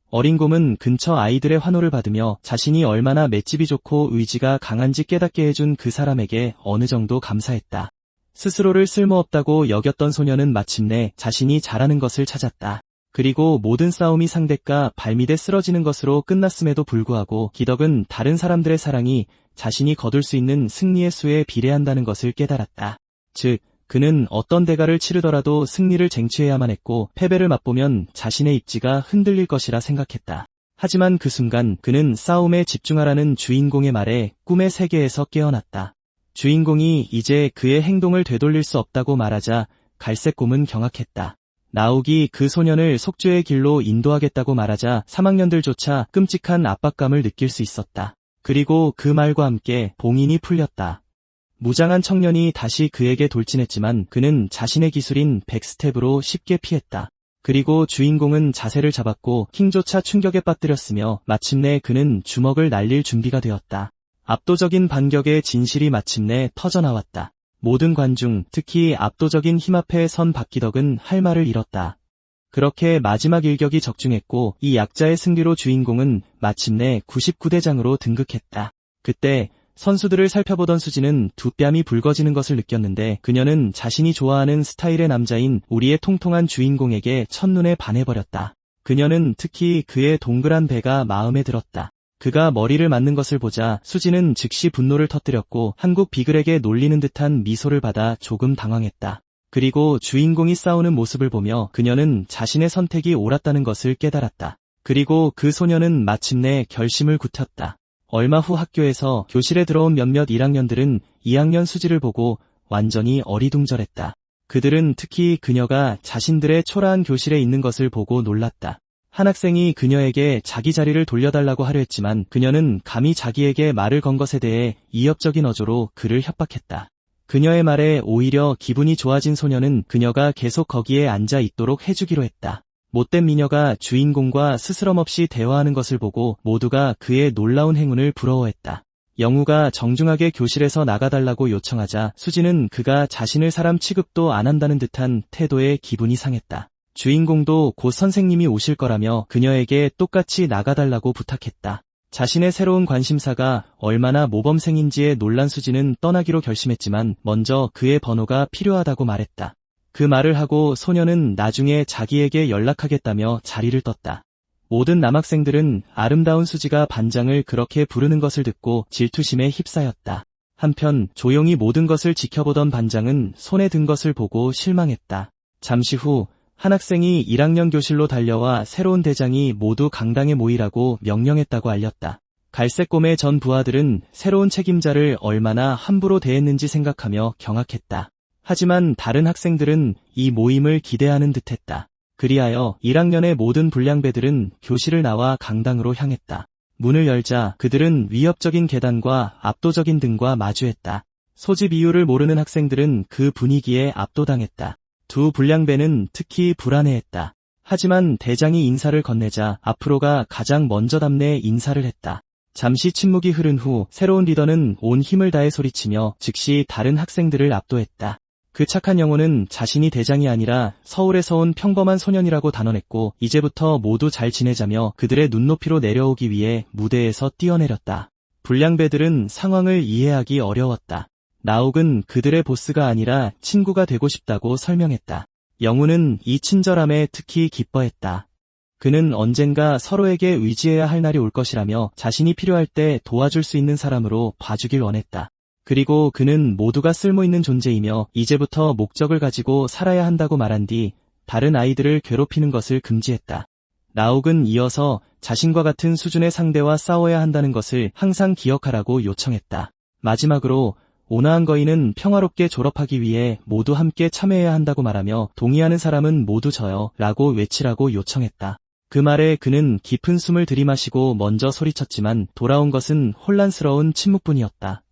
어린 곰은 근처 아이들의 환호를 받으며 자신이 얼마나 맷집이 좋고 의지가 강한지 깨닫게 해준 그 사람에게 어느 정도 감사했다. 스스로를 쓸모없다고 여겼던 소녀는 마침내 자신이 잘하는 것을 찾았다. 그리고 모든 싸움이 상대가 발밑에 쓰러지는 것으로 끝났음에도 불구하고 기덕은 다른 사람들의 사랑이 자신이 거둘 수 있는 승리의 수에 비례한다는 것을 깨달았다. 즉, 그는 어떤 대가를 치르더라도 승리를 쟁취해야만 했고 패배를 맛보면 자신의 입지가 흔들릴 것이라 생각했다. 하지만 그 순간 그는 싸움에 집중하라는 주인공의 말에 꿈의 세계에서 깨어났다. 주인공이 이제 그의 행동을 되돌릴 수 없다고 말하자 갈색곰은 경악했다. 나욱이 그 소년을 속죄의 길로 인도하겠다고 말하자 3학년들조차 끔찍한 압박감을 느낄 수 있었다. 그리고 그 말과 함께 봉인이 풀렸다. 무장한 청년이 다시 그에게 돌진했지만 그는 자신의 기술인 백스텝으로 쉽게 피했다. 그리고 주인공은 자세를 잡았고 킹조차 충격에 빠뜨렸으며 마침내 그는 주먹을 날릴 준비가 되었다. 압도적인 반격의 진실이 마침내 터져나왔다. 모든 관중, 특히 압도적인 힘 앞에 선 박기덕은 할 말을 잃었다. 그렇게 마지막 일격이 적중했고 이 약자의 승리로 주인공은 마침내 99대장으로 등극했다. 그때 선수들을 살펴보던 수지는 두 뺨이 붉어지는 것을 느꼈는데 그녀는 자신이 좋아하는 스타일의 남자인 우리의 통통한 주인공에게 첫눈에 반해버렸다. 그녀는 특히 그의 동그란 배가 마음에 들었다. 그가 머리를 맞는 것을 보자 수지는 즉시 분노를 터뜨렸고 한국 비글에게 놀리는 듯한 미소를 받아 조금 당황했다. 그리고 주인공이 싸우는 모습을 보며 그녀는 자신의 선택이 옳았다는 것을 깨달았다. 그리고 그 소녀는 마침내 결심을 굳혔다. 얼마 후 학교에서 교실에 들어온 몇몇 1학년들은 2학년 수지를 보고 완전히 어리둥절했다. 그들은 특히 그녀가 자신들의 초라한 교실에 있는 것을 보고 놀랐다. 한 학생이 그녀에게 자기 자리를 돌려달라고 하려 했지만 그녀는 감히 자기에게 말을 건 것에 대해 이협적인 어조로 그를 협박했다. 그녀의 말에 오히려 기분이 좋아진 소녀는 그녀가 계속 거기에 앉아 있도록 해주기로 했다. 못된 미녀가 주인공과 스스럼 없이 대화하는 것을 보고 모두가 그의 놀라운 행운을 부러워했다. 영우가 정중하게 교실에서 나가달라고 요청하자 수지는 그가 자신을 사람 취급도 안 한다는 듯한 태도에 기분이 상했다. 주인공도 곧 선생님이 오실 거라며 그녀에게 똑같이 나가달라고 부탁했다. 자신의 새로운 관심사가 얼마나 모범생인지에 놀란 수지는 떠나기로 결심했지만 먼저 그의 번호가 필요하다고 말했다. 그 말을 하고 소녀는 나중에 자기에게 연락하겠다며 자리를 떴다. 모든 남학생들은 아름다운 수지가 반장을 그렇게 부르는 것을 듣고 질투심에 휩싸였다. 한편 조용히 모든 것을 지켜보던 반장은 손에 든 것을 보고 실망했다. 잠시 후 한 학생이 1학년 교실로 달려와 새로운 대장이 모두 강당에 모이라고 명령했다고 알렸다. 갈색곰의 전 부하들은 새로운 책임자를 얼마나 함부로 대했는지 생각하며 경악했다. 하지만 다른 학생들은 이 모임을 기대하는 듯했다. 그리하여 1학년의 모든 불량배들은 교실을 나와 강당으로 향했다. 문을 열자 그들은 위협적인 계단과 압도적인 등과 마주했다. 소집 이유를 모르는 학생들은 그 분위기에 압도당했다. 두 불량배는 특히 불안해했다. 하지만 대장이 인사를 건네자 앞으로가 가장 먼저 답례 인사를 했다. 잠시 침묵이 흐른 후 새로운 리더는 온 힘을 다해 소리치며 즉시 다른 학생들을 압도했다. 그 착한 영혼은 자신이 대장이 아니라 서울에서 온 평범한 소년이라고 단언했고 이제부터 모두 잘 지내자며 그들의 눈높이로 내려오기 위해 무대에서 뛰어내렸다. 불량배들은 상황을 이해하기 어려웠다. 나옥은 그들의 보스가 아니라 친구가 되고 싶다고 설명했다. 영우는 이 친절함에 특히 기뻐했다. 그는 언젠가 서로에게 의지해야 할 날이 올 것이라며 자신이 필요할 때 도와줄 수 있는 사람으로 봐주길 원했다. 그리고 그는 모두가 쓸모있는 존재이며 이제부터 목적을 가지고 살아야 한다고 말한 뒤 다른 아이들을 괴롭히는 것을 금지했다. 나옥은 이어서 자신과 같은 수준의 상대와 싸워야 한다는 것을 항상 기억하라고 요청했다. 마지막으로 온화한 거인은 평화롭게 졸업하기 위해 모두 함께 참여해야 한다고 말하며 동의하는 사람은 모두 저요 라고 외치라고 요청했다. 그 말에 그는 깊은 숨을 들이마시고 먼저 소리쳤지만 돌아온 것은 혼란스러운 침묵뿐이었다.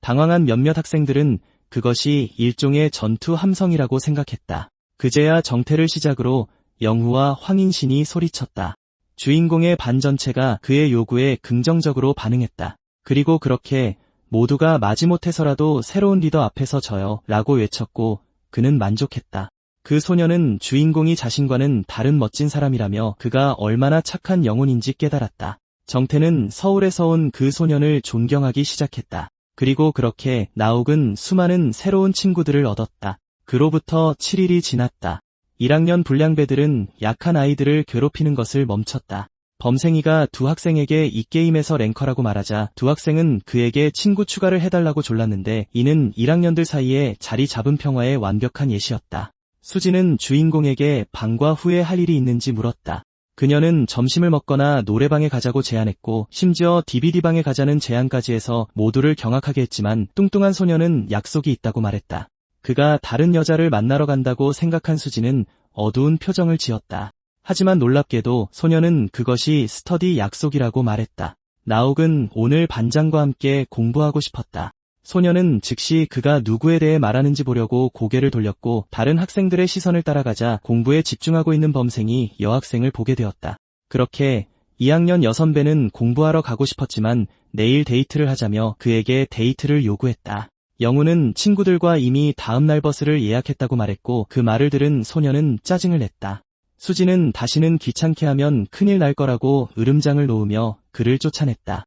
당황한 몇몇 학생들은 그것이 일종의 전투 함성이라고 생각했다. 그제야 정태를 시작으로 영후와 황인신이 소리쳤다. 주인공의 반 전체가 그의 요구에 긍정적으로 반응했다. 그리고 그렇게 모두가 마지못해서라도 새로운 리더 앞에서 저요 라고 외쳤고 그는 만족했다. 그 소녀는 주인공이 자신과는 다른 멋진 사람이라며 그가 얼마나 착한 영혼인지 깨달았다. 정태는 서울에서 온 그 소년을 존경하기 시작했다. 그리고 그렇게 나옥은 수많은 새로운 친구들을 얻었다. 그로부터 7일이 지났다. 1학년 불량배들은 약한 아이들을 괴롭히는 것을 멈췄다. 범생이가 두 학생에게 이 게임에서 랭커라고 말하자 두 학생은 그에게 친구 추가를 해달라고 졸랐는데 이는 1학년들 사이에 자리 잡은 평화의 완벽한 예시였다. 수지는 주인공에게 방과 후에 할 일이 있는지 물었다. 그녀는 점심을 먹거나 노래방에 가자고 제안했고 심지어 DVD방에 가자는 제안까지 해서 모두를 경악하게 했지만 뚱뚱한 소녀는 약속이 있다고 말했다. 그가 다른 여자를 만나러 간다고 생각한 수지는 어두운 표정을 지었다. 하지만 놀랍게도 소녀는 그것이 스터디 약속이라고 말했다. 나옥은 오늘 반장과 함께 공부하고 싶었다. 소녀는 즉시 그가 누구에 대해 말하는지 보려고 고개를 돌렸고 다른 학생들의 시선을 따라가자 공부에 집중하고 있는 범생이 여학생을 보게 되었다. 그렇게 2학년 여선배는 공부하러 가고 싶었지만 내일 데이트를 하자며 그에게 데이트를 요구했다. 영우는 친구들과 이미 다음날 버스를 예약했다고 말했고 그 말을 들은 소녀는 짜증을 냈다. 수지는 다시는 귀찮게 하면 큰일 날 거라고 으름장을 놓으며 그를 쫓아냈다.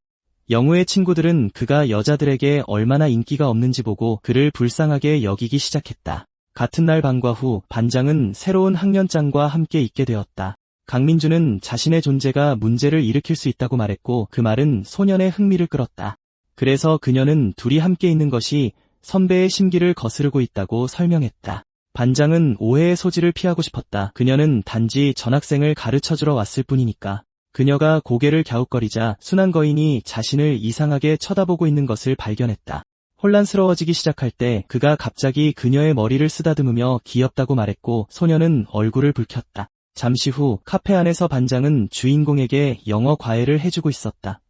영우의 친구들은 그가 여자들에게 얼마나 인기가 없는지 보고 그를 불쌍하게 여기기 시작했다. 같은 날 방과 후 반장은 새로운 학년장과 함께 있게 되었다. 강민주는 자신의 존재가 문제를 일으킬 수 있다고 말했고 그 말은 소년의 흥미를 끌었다. 그래서 그녀는 둘이 함께 있는 것이 선배의 심기를 거스르고 있다고 설명했다. 반장은 오해의 소지를 피하고 싶었다. 그녀는 단지 전학생을 가르쳐주러 왔을 뿐이니까. 그녀가 고개를 갸웃거리자 순한 거인이 자신을 이상하게 쳐다보고 있는 것을 발견했다. 혼란스러워지기 시작할 때 그가 갑자기 그녀의 머리를 쓰다듬으며 귀엽다고 말했고 소녀는 얼굴을 붉혔다. 잠시 후 카페 안에서 반장은 주인공에게 영어 과외를 해주고 있었다.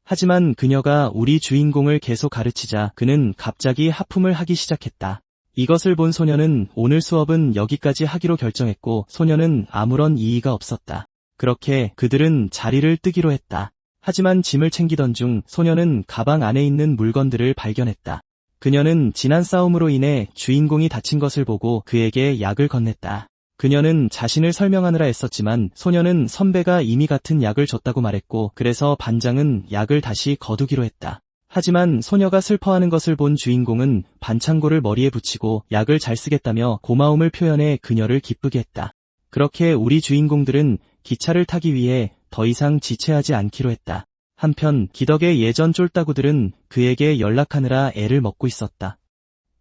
하지만 그녀가 우리 주인공을 계속 가르치자 그는 갑자기 하품을 하기 시작했다. 이것을 본 소녀는 오늘 수업은 여기까지 하기로 결정했고 소녀는 아무런 이의가 없었다. 그렇게 그들은 자리를 뜨기로 했다. 하지만 짐을 챙기던 중 소녀는 가방 안에 있는 물건들을 발견했다. 그녀는 지난 싸움으로 인해 주인공이 다친 것을 보고 그에게 약을 건넸다. 그녀는 자신을 설명하느라 애썼지만 소녀는 선배가 이미 같은 약을 줬다고 말했고 그래서 반장은 약을 다시 거두기로 했다. 하지만 소녀가 슬퍼하는 것을 본 주인공은 반창고를 머리에 붙이고 약을 잘 쓰겠다며 고마움을 표현해 그녀를 기쁘게 했다. 그렇게 우리 주인공들은 기차를 타기 위해 더 이상 지체하지 않기로 했다. 한편 기덕의 예전 쫄따구들은 그에게 연락하느라 애를 먹고 있었다.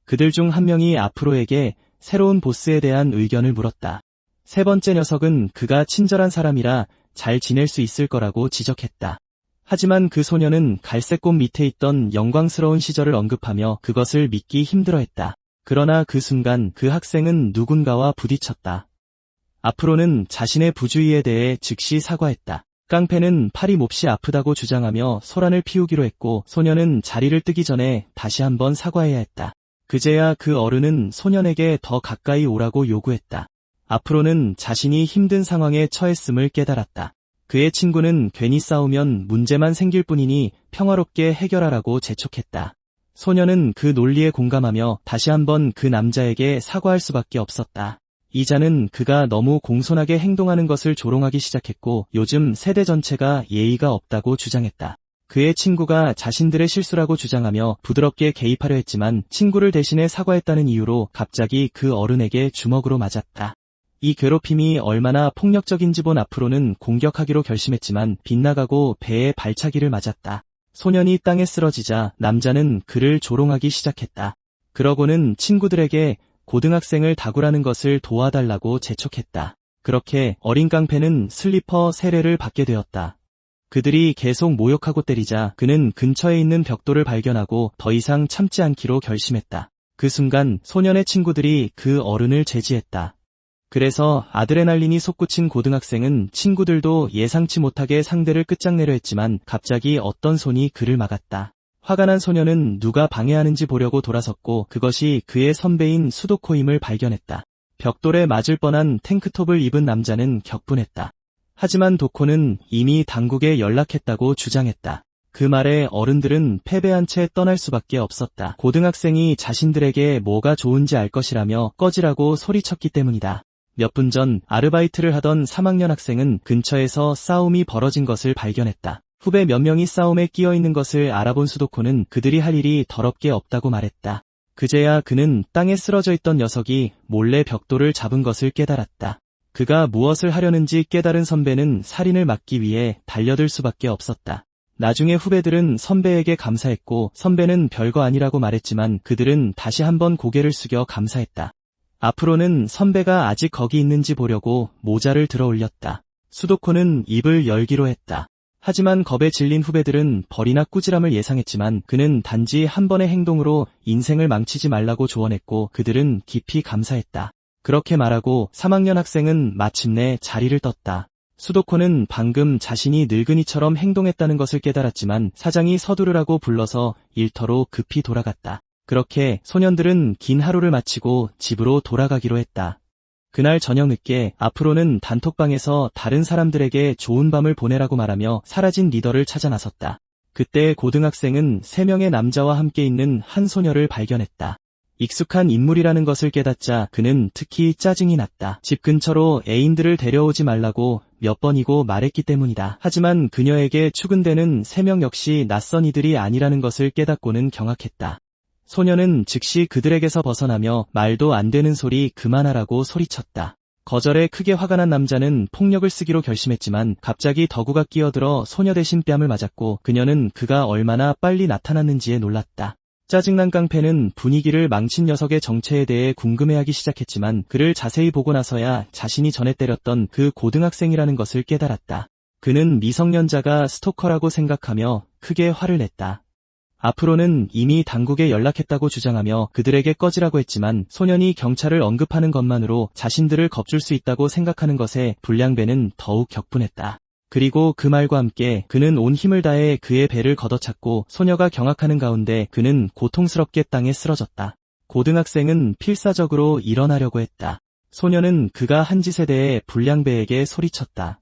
그들 중 한 명이 아프로에게 새로운 보스에 대한 의견을 물었다. 세 번째 녀석은 그가 친절한 사람이라 잘 지낼 수 있을 거라고 지적했다. 하지만 그 소녀는 갈색꽃 밑에 있던 영광스러운 시절을 언급하며 그것을 믿기 힘들어했다. 그러나 그 순간 그 학생은 누군가와 부딪혔다. 아프로는 자신의 부주의에 대해 즉시 사과했다. 깡패는 팔이 몹시 아프다고 주장하며 소란을 피우기로 했고 소녀는 자리를 뜨기 전에 다시 한번 사과해야 했다. 그제야 그 어른은 소년에게 더 가까이 오라고 요구했다. 아프로는 자신이 힘든 상황에 처했음을 깨달았다. 그의 친구는 괜히 싸우면 문제만 생길 뿐이니 평화롭게 해결하라고 재촉했다. 소녀는 그 논리에 공감하며 다시 한번 그 남자에게 사과할 수밖에 없었다. 이자는 그가 너무 공손하게 행동하는 것을 조롱하기 시작했고 요즘 세대 전체가 예의가 없다고 주장했다. 그의 친구가 자신들의 실수라고 주장하며 부드럽게 개입하려 했지만 친구를 대신해 사과했다는 이유로 갑자기 그 어른에게 주먹으로 맞았다. 이 괴롭힘이 얼마나 폭력적인지 본 아프로는 공격하기로 결심했지만 빗나가고 배에 발차기를 맞았다. 소년이 땅에 쓰러지자 남자는 그를 조롱하기 시작했다. 그러고는 친구들에게 고등학생을 다구라는 것을 도와달라고 재촉했다. 그렇게 어린 깡패는 슬리퍼 세례를 받게 되었다. 그들이 계속 모욕하고 때리자 그는 근처에 있는 벽돌을 발견하고 더 이상 참지 않기로 결심했다. 그 순간 소년의 친구들이 그 어른을 제지했다. 그래서 아드레날린이 솟구친 고등학생은 친구들도 예상치 못하게 상대를 끝장내려 했지만 갑자기 어떤 손이 그를 막았다. 화가 난 소녀는 누가 방해하는지 보려고 돌아섰고 그것이 그의 선배인 수도코임을 발견했다. 벽돌에 맞을 뻔한 탱크톱을 입은 남자는 격분했다. 하지만 도코는 이미 당국에 연락했다고 주장했다. 그 말에 어른들은 패배한 채 떠날 수밖에 없었다. 고등학생이 자신들에게 뭐가 좋은지 알 것이라며 꺼지라고 소리쳤기 때문이다. 몇 분 전 아르바이트를 하던 3학년 학생은 근처에서 싸움이 벌어진 것을 발견했다. 후배 몇 명이 싸움에 끼어 있는 것을 알아본 수도코는 그들이 할 일이 더럽게 없다고 말했다. 그제야 그는 땅에 쓰러져 있던 녀석이 몰래 벽돌을 잡은 것을 깨달았다. 그가 무엇을 하려는지 깨달은 선배는 살인을 막기 위해 달려들 수밖에 없었다. 나중에 후배들은 선배에게 감사했고 선배는 별거 아니라고 말했지만 그들은 다시 한번 고개를 숙여 감사했다. 앞으로는 선배가 아직 거기 있는지 보려고 모자를 들어 올렸다. 수도코는 입을 열기로 했다. 하지만 겁에 질린 후배들은 벌이나 꾸지람을 예상했지만 그는 단지 한 번의 행동으로 인생을 망치지 말라고 조언했고 그들은 깊이 감사했다. 그렇게 말하고 3학년 학생은 마침내 자리를 떴다. 수도코는 방금 자신이 늙은이처럼 행동했다는 것을 깨달았지만 사장이 서두르라고 불러서 일터로 급히 돌아갔다. 그렇게 소년들은 긴 하루를 마치고 집으로 돌아가기로 했다. 그날 저녁 늦게 앞으로는 단톡방에서 다른 사람들에게 좋은 밤을 보내라고 말하며 사라진 리더를 찾아 나섰다. 그때 고등학생은 3명의 남자와 함께 있는 한 소녀를 발견했다. 익숙한 인물이라는 것을 깨닫자 그는 특히 짜증이 났다. 집 근처로 애인들을 데려오지 말라고 몇 번이고 말했기 때문이다. 하지만 그녀에게 추근되는 3명 역시 낯선 이들이 아니라는 것을 깨닫고는 경악했다. 소녀는 즉시 그들에게서 벗어나며 말도 안 되는 소리 그만하라고 소리쳤다. 거절에 크게 화가 난 남자는 폭력을 쓰기로 결심했지만 갑자기 덕우가 끼어들어 소녀 대신 뺨을 맞았고 그녀는 그가 얼마나 빨리 나타났는지에 놀랐다. 짜증난 깡패는 분위기를 망친 녀석의 정체에 대해 궁금해하기 시작했지만 그를 자세히 보고 나서야 자신이 전에 때렸던 그 고등학생이라는 것을 깨달았다. 그는 미성년자가 스토커라고 생각하며 크게 화를 냈다. 앞으로는 이미 당국에 연락했다고 주장하며 그들에게 꺼지라고 했지만 소년이 경찰을 언급하는 것만으로 자신들을 겁줄 수 있다고 생각하는 것에 불량배는 더욱 격분했다. 그리고 그 말과 함께 그는 온 힘을 다해 그의 배를 걷어찼고 소녀가 경악하는 가운데 그는 고통스럽게 땅에 쓰러졌다. 고등학생은 필사적으로 일어나려고 했다. 소녀는 그가 한 짓에 대해 불량배에게 소리쳤다.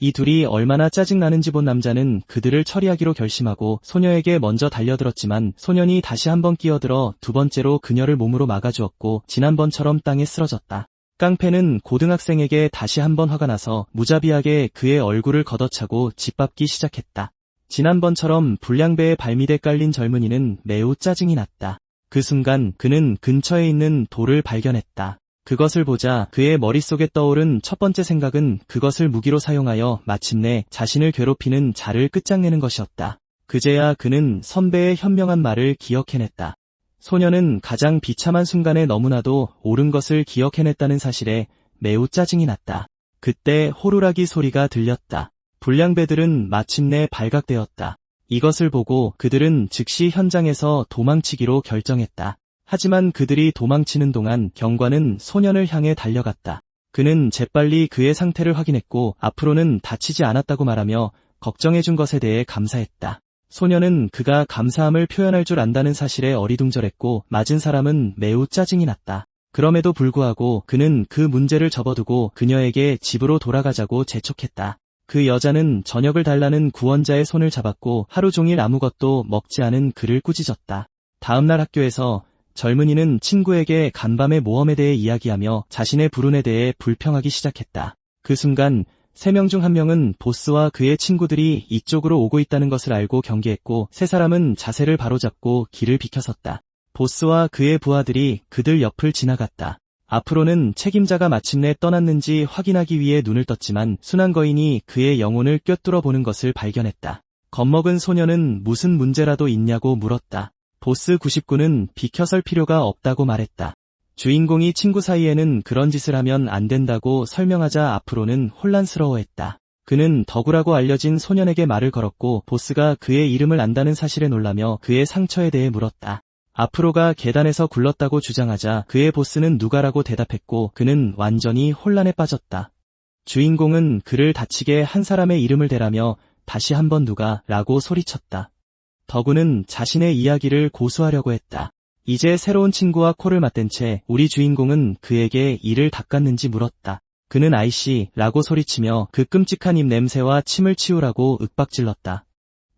이 둘이 얼마나 짜증나는지 본 남자는 그들을 처리하기로 결심하고 소녀에게 먼저 달려들었지만 소년이 다시 한번 끼어들어 두 번째로 그녀를 몸으로 막아주었고 지난번처럼 땅에 쓰러졌다. 깡패는 고등학생에게 다시 한번 화가 나서 무자비하게 그의 얼굴을 걷어차고 짓밟기 시작했다. 지난번처럼 불량배의 발밑에 깔린 젊은이는 매우 짜증이 났다. 그 순간 그는 근처에 있는 돌을 발견했다. 그것을 보자 그의 머릿속에 떠오른 첫 번째 생각은 그것을 무기로 사용하여 마침내 자신을 괴롭히는 자를 끝장내는 것이었다. 그제야 그는 선배의 현명한 말을 기억해냈다. 소녀는 가장 비참한 순간에 너무나도 옳은 것을 기억해냈다는 사실에 매우 짜증이 났다. 그때 호루라기 소리가 들렸다. 불량배들은 마침내 발각되었다. 이것을 보고 그들은 즉시 현장에서 도망치기로 결정했다. 하지만 그들이 도망치는 동안 경관은 소년을 향해 달려갔다. 그는 재빨리 그의 상태를 확인했고 앞으로는 다치지 않았다고 말하며 걱정해준 것에 대해 감사했다. 소년은 그가 감사함을 표현할 줄 안다는 사실에 어리둥절했고 맞은 사람은 매우 짜증이 났다. 그럼에도 불구하고 그는 그 문제를 접어두고 그녀에게 집으로 돌아가자고 재촉했다. 그 여자는 저녁을 달라는 구원자의 손을 잡았고 하루 종일 아무것도 먹지 않은 그를 꾸짖었다. 다음날 학교에서 젊은이는 친구에게 간밤의 모험에 대해 이야기하며 자신의 불운에 대해 불평하기 시작했다. 그 순간 3명 중 1명은 보스와 그의 친구들이 이쪽으로 오고 있다는 것을 알고 경계했고 3사람은 자세를 바로잡고 길을 비켜섰다. 보스와 그의 부하들이 그들 옆을 지나갔다. 앞으로는 책임자가 마침내 떠났는지 확인하기 위해 눈을 떴지만 순한 거인이 그의 영혼을 꿰뚫어 보는 것을 발견했다. 겁먹은 소녀는 무슨 문제라도 있냐고 물었다. 보스 99는 비켜설 필요가 없다고 말했다. 주인공이 친구 사이에는 그런 짓을 하면 안 된다고 설명하자 앞으로는 혼란스러워했다. 그는 덕우라고 알려진 소년에게 말을 걸었고 보스가 그의 이름을 안다는 사실에 놀라며 그의 상처에 대해 물었다. 앞으로가 계단에서 굴렀다고 주장하자 그의 보스는 누가라고 대답했고 그는 완전히 혼란에 빠졌다. 주인공은 그를 다치게 한 사람의 이름을 대라며 다시 한번 누가라고 소리쳤다. 덕우는 자신의 이야기를 고수하려고 했다. 이제 새로운 친구와 코를 맞댄 채 우리 주인공은 그에게 이를 닦았는지 물었다. 그는 아이씨라고 소리치며 그 끔찍한 입 냄새와 침을 치우라고 윽박질렀다.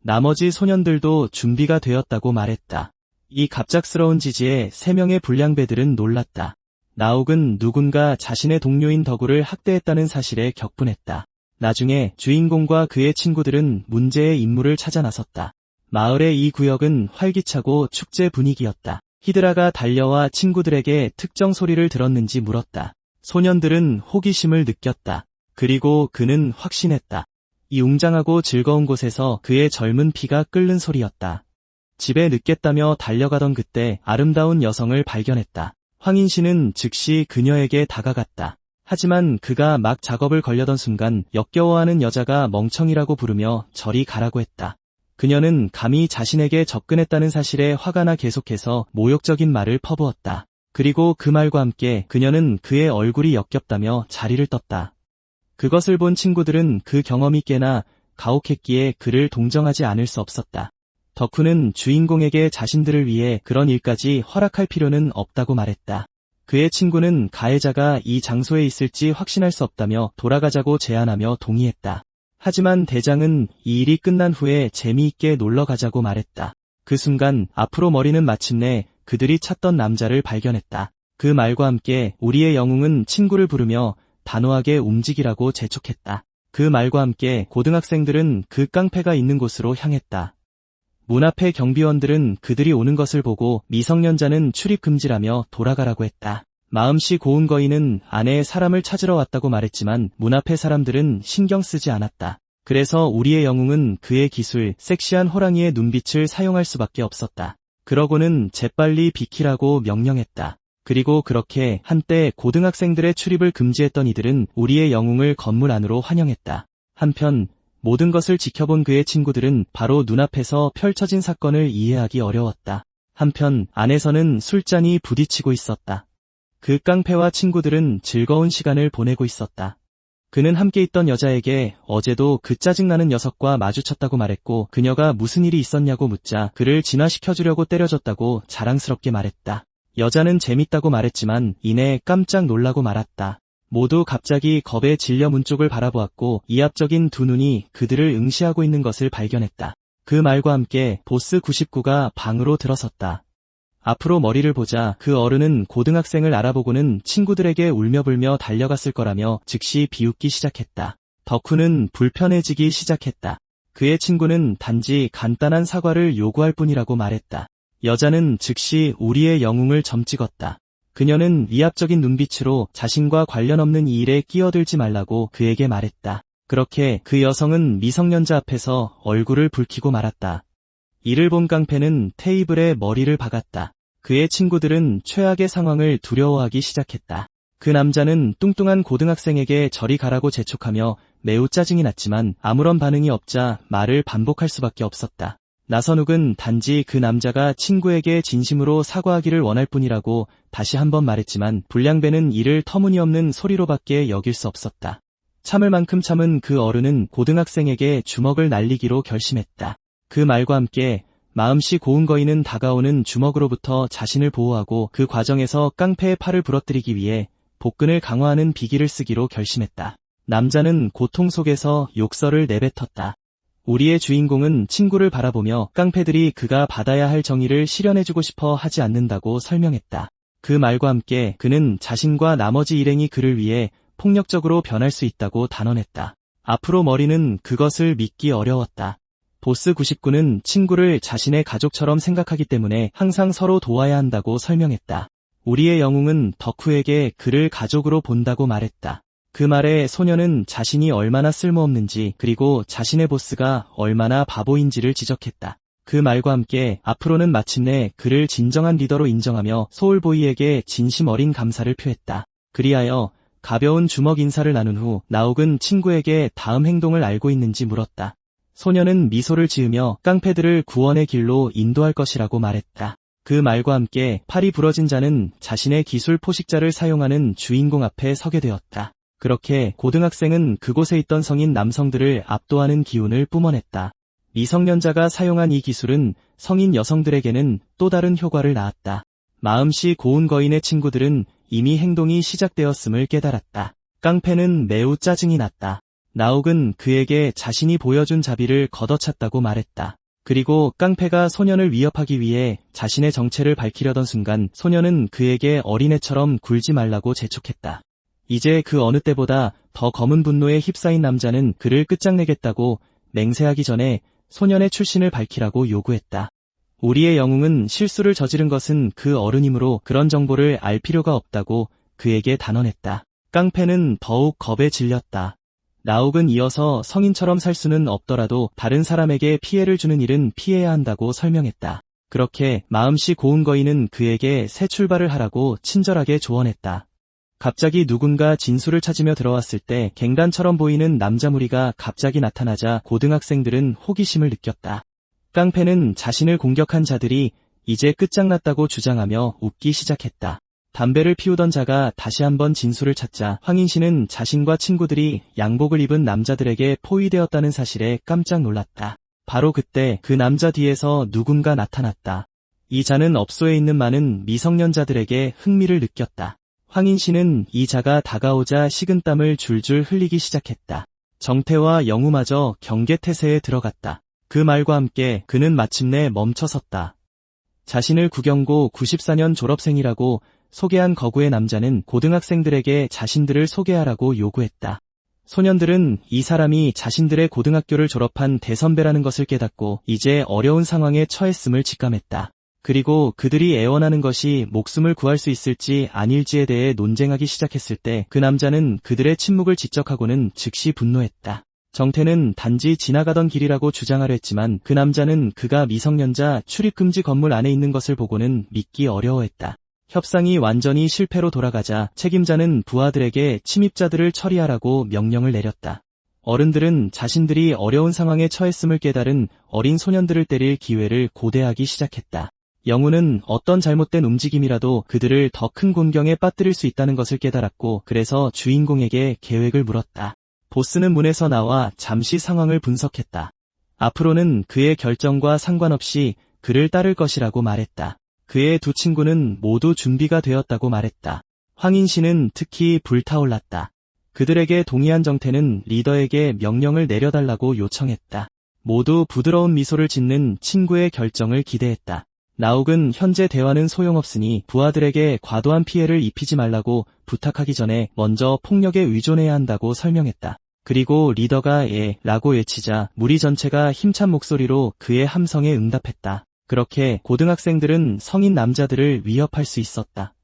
나머지 소년들도 준비가 되었다고 말했다. 이 갑작스러운 지지에 3명의 불량배들은 놀랐다. 나옥은 누군가 자신의 동료인 덕우를 학대했다는 사실에 격분했다. 나중에 주인공과 그의 친구들은 문제의 인물을 찾아 나섰다. 마을의 이 구역은 활기차고 축제 분위기였다. 히드라가 달려와 친구들에게 특정 소리를 들었는지 물었다. 소년들은 호기심을 느꼈다. 그리고 그는 확신했다. 이 웅장하고 즐거운 곳에서 그의 젊은 피가 끓는 소리였다. 집에 늦겠다며 달려가던 그때 아름다운 여성을 발견했다. 황인 씨는 즉시 그녀에게 다가갔다. 하지만 그가 막 작업을 걸려던 순간 역겨워하는 여자가 멍청이라고 부르며 저리 가라고 했다. 그녀는 감히 자신에게 접근했다는 사실에 화가 나 계속해서 모욕적인 말을 퍼부었다. 그리고 그 말과 함께 그녀는 그의 얼굴이 역겹다며 자리를 떴다. 그것을 본 친구들은 그 경험이 꽤나 가혹했기에 그를 동정하지 않을 수 없었다. 덕후는 주인공에게 자신들을 위해 그런 일까지 허락할 필요는 없다고 말했다. 그의 친구는 가해자가 이 장소에 있을지 확신할 수 없다며 돌아가자고 제안하며 동의했다. 하지만 대장은 이 일이 끝난 후에 재미있게 놀러 가자고 말했다. 그 순간 앞으로 머리는 마침내 그들이 찾던 남자를 발견했다. 그 말과 함께 우리의 영웅은 친구를 부르며 단호하게 움직이라고 재촉했다. 그 말과 함께 고등학생들은 그 깡패가 있는 곳으로 향했다. 문 앞의 경비원들은 그들이 오는 것을 보고 미성년자는 출입 금지라며 돌아가라고 했다. 마음씨 고운 거인은 아내의 사람을 찾으러 왔다고 말했지만 문 앞의 사람들은 신경 쓰지 않았다. 그래서 우리의 영웅은 그의 기술, 섹시한 호랑이의 눈빛을 사용할 수밖에 없었다. 그러고는 재빨리 비키라고 명령했다. 그리고 그렇게 한때 고등학생들의 출입을 금지했던 이들은 우리의 영웅을 건물 안으로 환영했다. 한편 모든 것을 지켜본 그의 친구들은 바로 눈앞에서 펼쳐진 사건을 이해하기 어려웠다. 한편 안에서는 술잔이 부딪히고 있었다. 그 깡패와 친구들은 즐거운 시간을 보내고 있었다. 그는 함께 있던 여자에게 어제도 그 짜증나는 녀석과 마주쳤다고 말했고 그녀가 무슨 일이 있었냐고 묻자 그를 진화시켜주려고 때려줬다고 자랑스럽게 말했다. 여자는 재밌다고 말했지만 이내 깜짝 놀라고 말았다. 모두 갑자기 겁에 질려 문 쪽을 바라보았고 이합적인 두 눈이 그들을 응시하고 있는 것을 발견했다. 그 말과 함께 보스 99가 방으로 들어섰다. 앞으로 머리를 보자 그 어른은 고등학생을 알아보고는 친구들에게 울며불며 달려갔을 거라며 즉시 비웃기 시작했다. 덕후는 불편해지기 시작했다. 그의 친구는 단지 간단한 사과를 요구할 뿐이라고 말했다. 여자는 즉시 우리의 영웅을 점찍었다. 그녀는 위압적인 눈빛으로 자신과 관련 없는 이 일에 끼어들지 말라고 그에게 말했다. 그렇게 그 여성은 미성년자 앞에서 얼굴을 붉히고 말았다. 이를 본 깡패는 테이블에 머리를 박았다. 그의 친구들은 최악의 상황을 두려워하기 시작했다. 그 남자는 뚱뚱한 고등학생에게 저리 가라고 재촉하며 매우 짜증이 났지만 아무런 반응이 없자 말을 반복할 수밖에 없었다. 나선욱은 단지 그 남자가 친구에게 진심으로 사과하기를 원할 뿐이라고 다시 한번 말했지만 불량배는 이를 터무니없는 소리로밖에 여길 수 없었다. 참을 만큼 참은 그 어른은 고등학생에게 주먹을 날리기로 결심했다. 그 말과 함께 마음씨 고운 거인은 다가오는 주먹으로부터 자신을 보호하고 그 과정에서 깡패의 팔을 부러뜨리기 위해 복근을 강화하는 비기를 쓰기로 결심했다. 남자는 고통 속에서 욕설을 내뱉었다. 우리의 주인공은 친구를 바라보며 깡패들이 그가 받아야 할 정의를 실현해주고 싶어 하지 않는다고 설명했다. 그 말과 함께 그는 자신과 나머지 일행이 그를 위해 폭력적으로 변할 수 있다고 단언했다. 앞으로 머리는 그것을 믿기 어려웠다. 보스 99는 친구를 자신의 가족처럼 생각하기 때문에 항상 서로 도와야 한다고 설명했다. 우리의 영웅은 덕후에게 그를 가족으로 본다고 말했다. 그 말에 소녀는 자신이 얼마나 쓸모없는지 그리고 자신의 보스가 얼마나 바보인지를 지적했다. 그 말과 함께 앞으로는 마침내 그를 진정한 리더로 인정하며 소울보이에게 진심 어린 감사를 표했다. 그리하여 가벼운 주먹 인사를 나눈 후 나욱은 친구에게 다음 행동을 알고 있는지 물었다. 소녀는 미소를 지으며 깡패들을 구원의 길로 인도할 것이라고 말했다. 그 말과 함께 팔이 부러진 자는 자신의 기술 포식자를 사용하는 주인공 앞에 서게 되었다. 그렇게 고등학생은 그곳에 있던 성인 남성들을 압도하는 기운을 뿜어냈다. 미성년자가 사용한 이 기술은 성인 여성들에게는 또 다른 효과를 낳았다. 마음씨 고운 거인의 친구들은 이미 행동이 시작되었음을 깨달았다. 깡패는 매우 짜증이 났다. 나욱은 그에게 자신이 보여준 자비를 걷어찼다고 말했다. 그리고 깡패가 소년을 위협하기 위해 자신의 정체를 밝히려던 순간 소년은 그에게 어린애처럼 굴지 말라고 재촉했다. 이제 그 어느 때보다 더 검은 분노에 휩싸인 남자는 그를 끝장내겠다고 맹세하기 전에 소년의 출신을 밝히라고 요구했다. 우리의 영웅은 실수를 저지른 것은 그 어른이므로 그런 정보를 알 필요가 없다고 그에게 단언했다. 깡패는 더욱 겁에 질렸다. 나욱은 이어서 성인처럼 살 수는 없더라도 다른 사람에게 피해를 주는 일은 피해야 한다고 설명했다. 그렇게 마음씨 고운 거인은 그에게 새 출발을 하라고 친절하게 조언했다. 갑자기 누군가 진수를 찾으며 들어왔을 때 갱단처럼 보이는 남자 무리가 갑자기 나타나자 고등학생들은 호기심을 느꼈다. 깡패는 자신을 공격한 자들이 이제 끝장났다고 주장하며 웃기 시작했다. 담배를 피우던 자가 다시 한번 진수를 찾자 황인씨는 자신과 친구들이 양복을 입은 남자들에게 포위되었다는 사실에 깜짝 놀랐다. 바로 그때 그 남자 뒤에서 누군가 나타났다. 이 자는 업소에 있는 많은 미성년자들에게 흥미를 느꼈다. 황인씨는 이 자가 다가오자 식은땀을 줄줄 흘리기 시작했다. 정태와 영우마저 경계태세에 들어갔다. 그 말과 함께 그는 마침내 멈춰섰다. 자신을 구경고 94년 졸업생이라고 소개한 거구의 남자는 고등학생들에게 자신들을 소개하라고 요구했다. 소년들은 이 사람이 자신들의 고등학교를 졸업한 대선배라는 것을 깨닫고 이제 어려운 상황에 처했음을 직감했다. 그리고 그들이 애원하는 것이 목숨을 구할 수 있을지 아닐지에 대해 논쟁하기 시작했을 때 그 남자는 그들의 침묵을 지적하고는 즉시 분노했다. 정태는 단지 지나가던 길이라고 주장하려 했지만 그 남자는 그가 미성년자 출입금지 건물 안에 있는 것을 보고는 믿기 어려워했다. 협상이 완전히 실패로 돌아가자 책임자는 부하들에게 침입자들을 처리하라고 명령을 내렸다. 어른들은 자신들이 어려운 상황에 처했음을 깨달은 어린 소년들을 때릴 기회를 고대하기 시작했다. 영우는 어떤 잘못된 움직임이라도 그들을 더 큰 곤경에 빠뜨릴 수 있다는 것을 깨달았고 그래서 주인공에게 계획을 물었다. 보스는 문에서 나와 잠시 상황을 분석했다. 앞으로는 그의 결정과 상관없이 그를 따를 것이라고 말했다. 그의 두 친구는 모두 준비가 되었다고 말했다. 황인씨는 특히 불타올랐다. 그들에게 동의한 정태는 리더에게 명령을 내려달라고 요청했다. 모두 부드러운 미소를 짓는 친구의 결정을 기대했다. 나욱은 현재 대화는 소용없으니 부하들에게 과도한 피해를 입히지 말라고 부탁하기 전에 먼저 폭력에 의존해야 한다고 설명했다. 그리고 리더가 라고 외치자 무리 전체가 힘찬 목소리로 그의 함성에 응답했다. 그렇게 고등학생들은 성인 남자들을 위협할 수 있었다.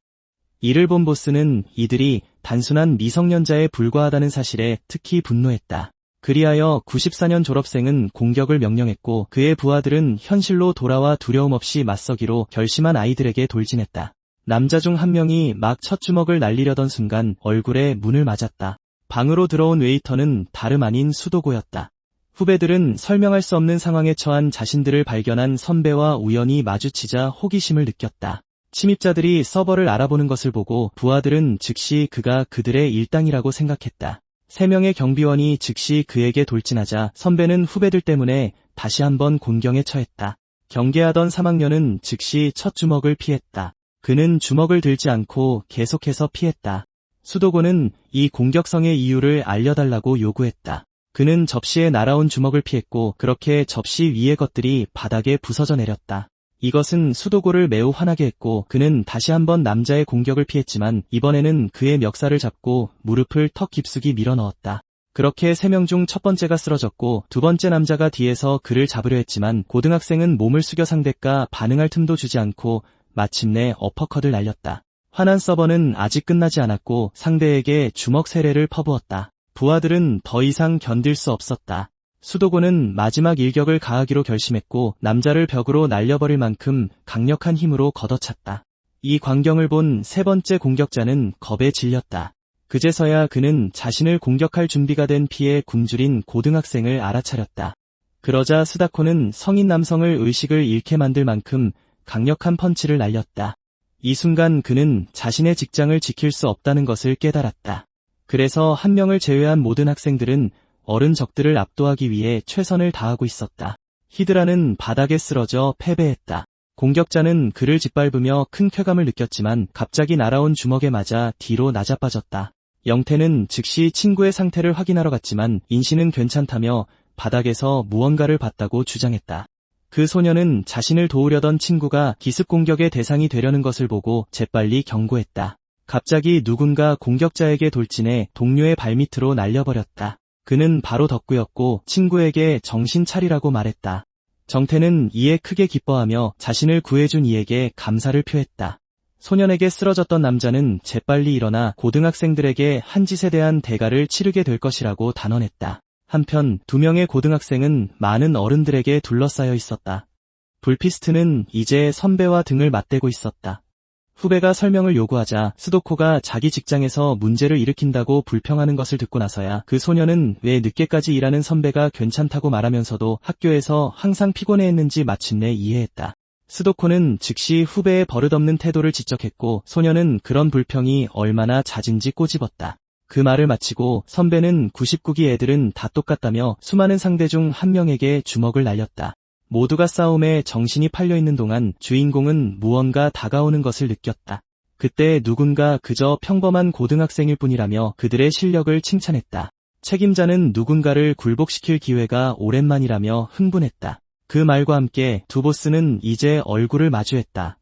이를 본 보스는 이들이 단순한 미성년자에 불과하다는 사실에 특히 분노했다. 그리하여 94년 졸업생은 공격을 명령했고 그의 부하들은 현실로 돌아와 두려움 없이 맞서기로 결심한 아이들에게 돌진했다. 남자 중 한 명이 막 첫 주먹을 날리려던 순간 얼굴에 문을 맞았다. 방으로 들어온 웨이터는 다름 아닌 수도고였다. 후배들은 설명할 수 없는 상황에 처한 자신들을 발견한 선배와 우연히 마주치자 호기심을 느꼈다. 침입자들이 서버를 알아보는 것을 보고 부하들은 즉시 그가 그들의 일당이라고 생각했다. 3명의 경비원이 즉시 그에게 돌진하자 선배는 후배들 때문에 다시 한번 곤경에 처했다. 경계하던 3학년은 즉시 첫 주먹을 피했다. 그는 주먹을 들지 않고 계속해서 피했다. 수도고는 이 공격성의 이유를 알려달라고 요구했다. 그는 접시에 날아온 주먹을 피했고 그렇게 접시 위의 것들이 바닥에 부서져 내렸다. 이것은 수도고를 매우 화나게 했고 그는 다시 한번 남자의 공격을 피했지만 이번에는 그의 멱살을 잡고 무릎을 턱 깊숙이 밀어넣었다. 그렇게 3명 중 첫 번째가 쓰러졌고 두 번째 남자가 뒤에서 그를 잡으려 했지만 고등학생은 몸을 숙여 상대가 반응할 틈도 주지 않고 마침내 어퍼컷을 날렸다. 화난 서버는 아직 끝나지 않았고 상대에게 주먹 세례를 퍼부었다. 부하들은 더 이상 견딜 수 없었다. 수도고는 마지막 일격을 가하기로 결심했고 남자를 벽으로 날려버릴 만큼 강력한 힘으로 걷어찼다. 이 광경을 본 세 번째 공격자는 겁에 질렸다. 그제서야 그는 자신을 공격할 준비가 된 피에 굶주린 고등학생을 알아차렸다. 그러자 스다코는 성인 남성을 의식을 잃게 만들 만큼 강력한 펀치를 날렸다. 이 순간 그는 자신의 직장을 지킬 수 없다는 것을 깨달았다. 그래서 한 명을 제외한 모든 학생들은 어른 적들을 압도하기 위해 최선을 다하고 있었다. 히드라는 바닥에 쓰러져 패배했다. 공격자는 그를 짓밟으며 큰 쾌감을 느꼈지만 갑자기 날아온 주먹에 맞아 뒤로 나자빠졌다. 영태는 즉시 친구의 상태를 확인하러 갔지만 인신은 괜찮다며 바닥에서 무언가를 봤다고 주장했다. 그 소녀는 자신을 도우려던 친구가 기습 공격의 대상이 되려는 것을 보고 재빨리 경고했다. 갑자기 누군가 공격자에게 돌진해 동료의 발밑으로 날려버렸다. 그는 바로 덕구였고 친구에게 정신 차리라고 말했다. 정태는 이에 크게 기뻐하며 자신을 구해준 이에게 감사를 표했다. 소년에게 쓰러졌던 남자는 재빨리 일어나 고등학생들에게 한 짓에 대한 대가를 치르게 될 것이라고 단언했다. 한편 2명의 고등학생은 많은 어른들에게 둘러싸여 있었다. 불피스트는 이제 선배와 등을 맞대고 있었다. 후배가 설명을 요구하자 스도코가 자기 직장에서 문제를 일으킨다고 불평하는 것을 듣고 나서야 그 소녀는 왜 늦게까지 일하는 선배가 괜찮다고 말하면서도 학교에서 항상 피곤해했는지 마침내 이해했다. 스도코는 즉시 후배의 버릇없는 태도를 지적했고 소녀는 그런 불평이 얼마나 잦은지 꼬집었다. 그 말을 마치고 선배는 99기 애들은 다 똑같다며 수많은 상대 중 한 명에게 주먹을 날렸다. 모두가 싸움에 정신이 팔려있는 동안 주인공은 무언가 다가오는 것을 느꼈다. 그때 누군가 그저 평범한 고등학생일 뿐이라며 그들의 실력을 칭찬했다. 책임자는 누군가를 굴복시킬 기회가 오랜만이라며 흥분했다. 그 말과 함께 두 보스는 이제 얼굴을 마주했다.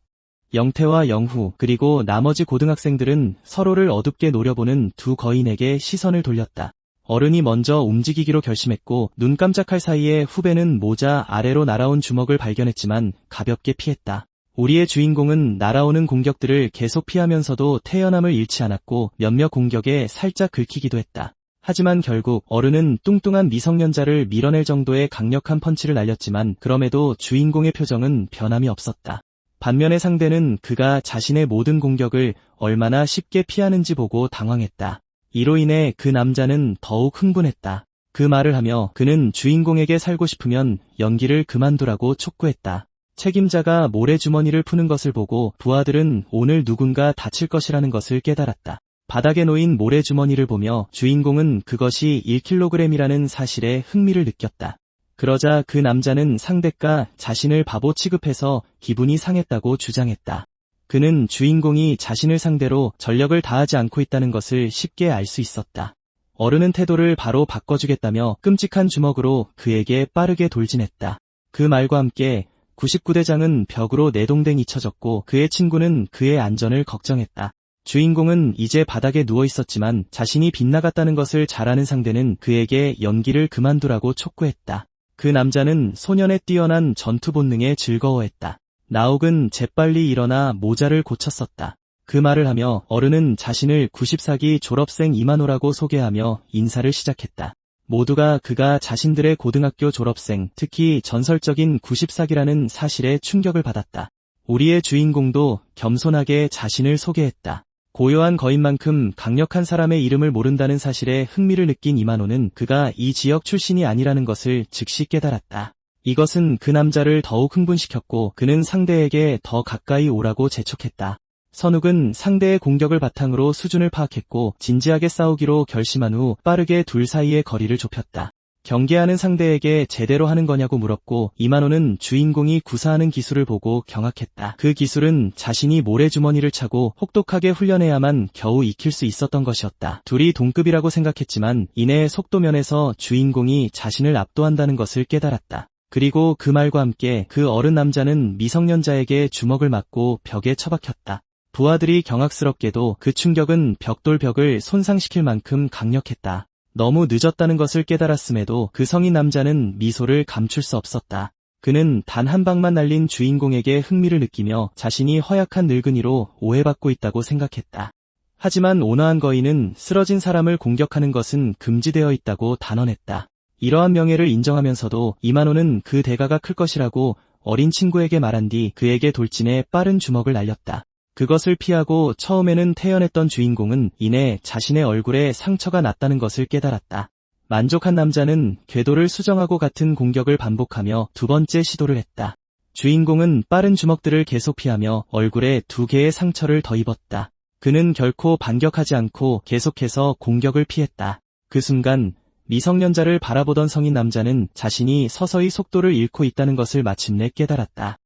영태와 영후 그리고 나머지 고등학생들은 서로를 어둡게 노려보는 두 거인에게 시선을 돌렸다. 어른이 먼저 움직이기로 결심했고 눈 깜짝할 사이에 후배는 모자 아래로 날아온 주먹을 발견했지만 가볍게 피했다. 우리의 주인공은 날아오는 공격들을 계속 피하면서도 태연함을 잃지 않았고 몇몇 공격에 살짝 긁히기도 했다. 하지만 결국 어른은 뚱뚱한 미성년자를 밀어낼 정도의 강력한 펀치를 날렸지만 그럼에도 주인공의 표정은 변함이 없었다. 반면에 상대는 그가 자신의 모든 공격을 얼마나 쉽게 피하는지 보고 당황했다. 이로 인해 그 남자는 더욱 흥분했다. 그 말을 하며 그는 주인공에게 살고 싶으면 연기를 그만두라고 촉구했다. 책임자가 모래주머니를 푸는 것을 보고 부하들은 오늘 누군가 다칠 것이라는 것을 깨달았다. 바닥에 놓인 모래주머니를 보며 주인공은 그것이 1kg이라는 사실에 흥미를 느꼈다. 그러자 그 남자는 상대가 자신을 바보 취급해서 기분이 상했다고 주장했다. 그는 주인공이 자신을 상대로 전력을 다하지 않고 있다는 것을 쉽게 알 수 있었다. 어른은 태도를 바로 바꿔주겠다며 끔찍한 주먹으로 그에게 빠르게 돌진했다. 그 말과 함께 99대장은 벽으로 내동댕이 쳐졌고 그의 친구는 그의 안전을 걱정했다. 주인공은 이제 바닥에 누워 있었지만 자신이 빗나갔다는 것을 잘 아는 상대는 그에게 연기를 그만두라고 촉구했다. 그 남자는 소년의 뛰어난 전투 본능에 즐거워했다. 나옥은 재빨리 일어나 모자를 고쳤었다. 그 말을 하며 어른은 자신을 94기 졸업생 이만호라고 소개하며 인사를 시작했다. 모두가 그가 자신들의 고등학교 졸업생, 특히 전설적인 94기라는 사실에 충격을 받았다. 우리의 주인공도 겸손하게 자신을 소개했다. 고요한 거인만큼 강력한 사람의 이름을 모른다는 사실에 흥미를 느낀 이만호는 그가 이 지역 출신이 아니라는 것을 즉시 깨달았다. 이것은 그 남자를 더욱 흥분시켰고 그는 상대에게 더 가까이 오라고 재촉했다. 선욱은 상대의 공격을 바탕으로 수준을 파악했고 진지하게 싸우기로 결심한 후 빠르게 둘 사이의 거리를 좁혔다. 경계하는 상대에게 제대로 하는 거냐고 물었고 이만호는 주인공이 구사하는 기술을 보고 경악했다. 그 기술은 자신이 모래주머니를 차고 혹독하게 훈련해야만 겨우 익힐 수 있었던 것이었다. 둘이 동급이라고 생각했지만 이내 속도면에서 주인공이 자신을 압도한다는 것을 깨달았다. 그리고 그 말과 함께 그 어른 남자는 미성년자에게 주먹을 맞고 벽에 처박혔다. 부하들이 경악스럽게도 그 충격은 벽돌벽을 손상시킬 만큼 강력했다. 너무 늦었다는 것을 깨달았음에도 그 성인 남자는 미소를 감출 수 없었다. 그는 단 한 방만 날린 주인공에게 흥미를 느끼며 자신이 허약한 늙은이로 오해받고 있다고 생각했다. 하지만 온화한 거인은 쓰러진 사람을 공격하는 것은 금지되어 있다고 단언했다. 이러한 명예를 인정하면서도 이만호는 그 대가가 클 것이라고 어린 친구에게 말한 뒤 그에게 돌진해 빠른 주먹을 날렸다. 그것을 피하고 처음에는 태연했던 주인공은 이내 자신의 얼굴에 상처가 났다는 것을 깨달았다. 만족한 남자는 궤도를 수정하고 같은 공격을 반복하며 두 번째 시도를 했다. 주인공은 빠른 주먹들을 계속 피하며 얼굴에 2개의 상처를 더 입었다. 그는 결코 반격하지 않고 계속해서 공격을 피했다. 그 순간 미성년자를 바라보던 성인 남자는 자신이 서서히 속도를 잃고 있다는 것을 마침내 깨달았다.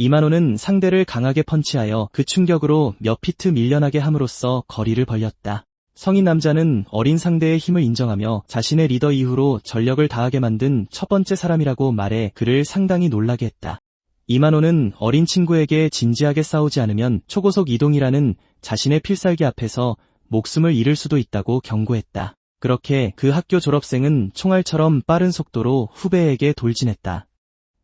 이만호는 상대를 강하게 펀치하여 그 충격으로 몇 피트 밀려나게 함으로써 거리를 벌렸다. 성인 남자는 어린 상대의 힘을 인정하며 자신의 리더 이후로 전력을 다하게 만든 첫 번째 사람이라고 말해 그를 상당히 놀라게 했다. 이만호는 어린 친구에게 진지하게 싸우지 않으면 초고속 이동이라는 자신의 필살기 앞에서 목숨을 잃을 수도 있다고 경고했다. 그렇게 그 학교 졸업생은 총알처럼 빠른 속도로 후배에게 돌진했다.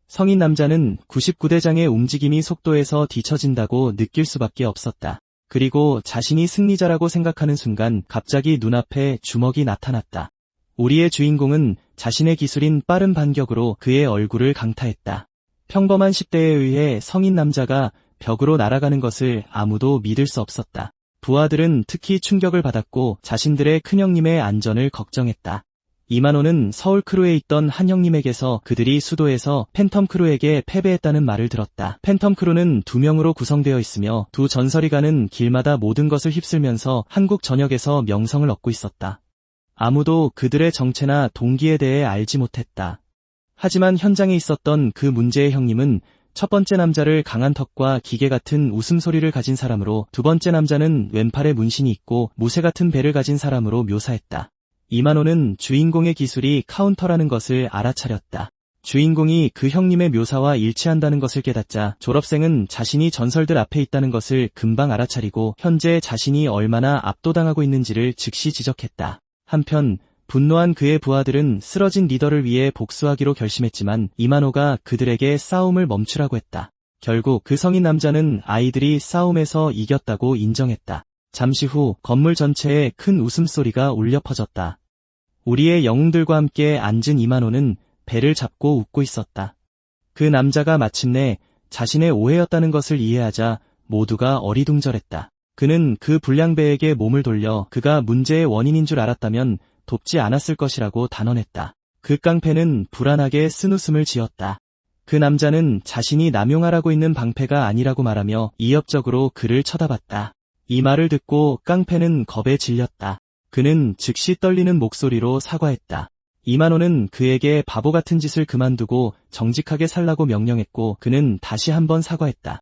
성인 남자는 99대장의 움직임이 속도에서 뒤처진다고 느낄 수밖에 없었다. 그리고 자신이 승리자라고 생각하는 순간 갑자기 눈앞에 주먹이 나타났다. 우리의 주인공은 자신의 기술인 빠른 반격으로 그의 얼굴을 강타했다. 평범한 10대에 의해 성인 남자가 벽으로 날아가는 것을 아무도 믿을 수 없었다. 부하들은 특히 충격을 받았고 자신들의 큰형님의 안전을 걱정했다. 이만호는 서울 크루에 있던 한 형님에게서 그들이 수도에서 팬텀 크루에게 패배했다는 말을 들었다. 팬텀 크루는 2명으로 구성되어 있으며 두 전설이 가는 길마다 모든 것을 휩쓸면서 한국 전역에서 명성을 얻고 있었다. 아무도 그들의 정체나 동기에 대해 알지 못했다. 하지만 현장에 있었던 그 문제의 형님은 첫 번째 남자를 강한 턱과 기계 같은 웃음소리를 가진 사람으로, 두 번째 남자는 왼팔에 문신이 있고 무쇠 같은 배를 가진 사람으로 묘사했다. 이만호는 주인공의 기술이 카운터라는 것을 알아차렸다. 주인공이 그 형님의 묘사와 일치한다는 것을 깨닫자 졸업생은 자신이 전설들 앞에 있다는 것을 금방 알아차리고 현재 자신이 얼마나 압도당하고 있는지를 즉시 지적했다. 한편 분노한 그의 부하들은 쓰러진 리더를 위해 복수하기로 결심했지만 이만호가 그들에게 싸움을 멈추라고 했다. 결국 그 성인 남자는 아이들이 싸움에서 이겼다고 인정했다. 잠시 후 건물 전체에 큰 웃음소리가 울려 퍼졌다. 우리의 영웅들과 함께 앉은 이만호는 배를 잡고 웃고 있었다. 그 남자가 마침내 자신의 오해였다는 것을 이해하자 모두가 어리둥절했다. 그는 그 불량배에게 몸을 돌려 그가 문제의 원인인 줄 알았다면 돕지 않았을 것이라고 단언했다. 그 깡패는 불안하게 쓴웃음을 지었다. 그 남자는 자신이 남용하라고 있는 방패가 아니라고 말하며 이협적으로 그를 쳐다봤다. 이 말을 듣고 깡패는 겁에 질렸다. 그는 즉시 떨리는 목소리로 사과했다. 이만호는 그에게 바보 같은 짓을 그만두고 정직하게 살라고 명령했고 그는 다시 한번 사과했다.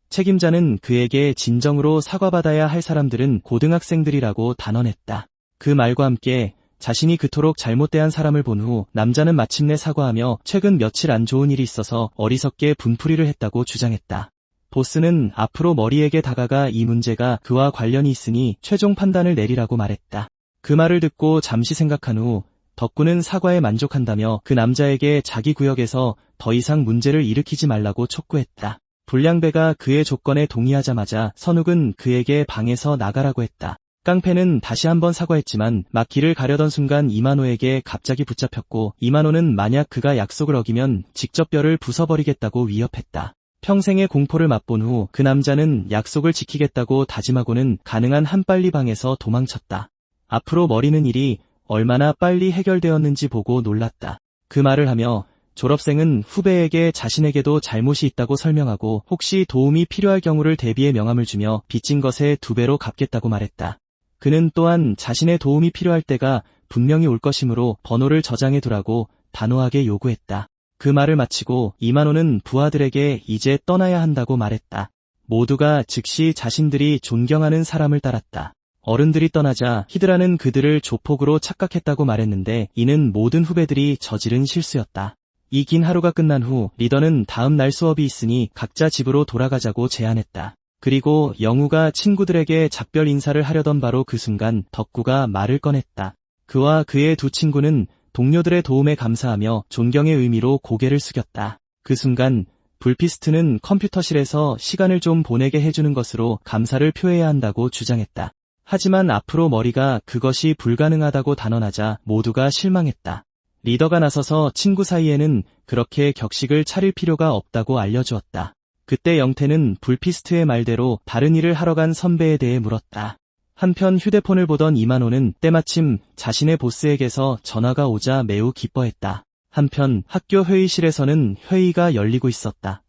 책임자는 그에게 진정으로 사과받아야 할 사람들은 고등학생들이라고 단언했다. 그 말과 함께 자신이 그토록 잘못대한 사람을 본 후 남자는 마침내 사과하며 최근 며칠 안 좋은 일이 있어서 어리석게 분풀이를 했다고 주장했다. 보스는 앞으로 머리에게 다가가 이 문제가 그와 관련이 있으니 최종 판단을 내리라고 말했다. 그 말을 듣고 잠시 생각한 후 덕구는 사과에 만족한다며 그 남자에게 자기 구역에서 더 이상 문제를 일으키지 말라고 촉구했다. 불량배가 그의 조건에 동의하자마자 선욱은 그에게 방에서 나가라고 했다. 깡패는 다시 한번 사과했지만 막 길을 가려던 순간 이만호에게 갑자기 붙잡혔고 이만호는 만약 그가 약속을 어기면 직접 뼈를 부숴버리겠다고 위협했다. 평생의 공포를 맛본 후 그 남자는 약속을 지키겠다고 다짐하고는 가능한 한 빨리 방에서 도망쳤다. 앞으로 머리는 일이 얼마나 빨리 해결되었는지 보고 놀랐다. 그 말을 하며 졸업생은 후배에게 자신에게도 잘못이 있다고 설명하고 혹시 도움이 필요할 경우를 대비해 명함을 주며 빚진 것의 2배로 갚겠다고 말했다. 그는 또한 자신의 도움이 필요할 때가 분명히 올 것이므로 번호를 저장해 두라고 단호하게 요구했다. 그 말을 마치고 이만호는 부하들에게 이제 떠나야 한다고 말했다. 모두가 즉시 자신들이 존경하는 사람을 따랐다. 어른들이 떠나자 히드라는 그들을 조폭으로 착각했다고 말했는데 이는 모든 후배들이 저지른 실수였다. 이 긴 하루가 끝난 후 리더는 다음 날 수업이 있으니 각자 집으로 돌아가자고 제안했다. 그리고 영우가 친구들에게 작별 인사를 하려던 바로 그 순간 덕구가 말을 꺼냈다. 그와 그의 두 친구는 동료들의 도움에 감사하며 존경의 의미로 고개를 숙였다. 그 순간 불피스트는 컴퓨터실에서 시간을 좀 보내게 해주는 것으로 감사를 표해야 한다고 주장했다. 하지만 앞으로 머리가 그것이 불가능하다고 단언하자 모두가 실망했다. 리더가 나서서 친구 사이에는 그렇게 격식을 차릴 필요가 없다고 알려주었다. 그때 영태는 불피스트의 말대로 다른 일을 하러 간 선배에 대해 물었다. 한편 휴대폰을 보던 이만호는 때마침 자신의 보스에게서 전화가 오자 매우 기뻐했다. 한편 학교 회의실에서는 회의가 열리고 있었다.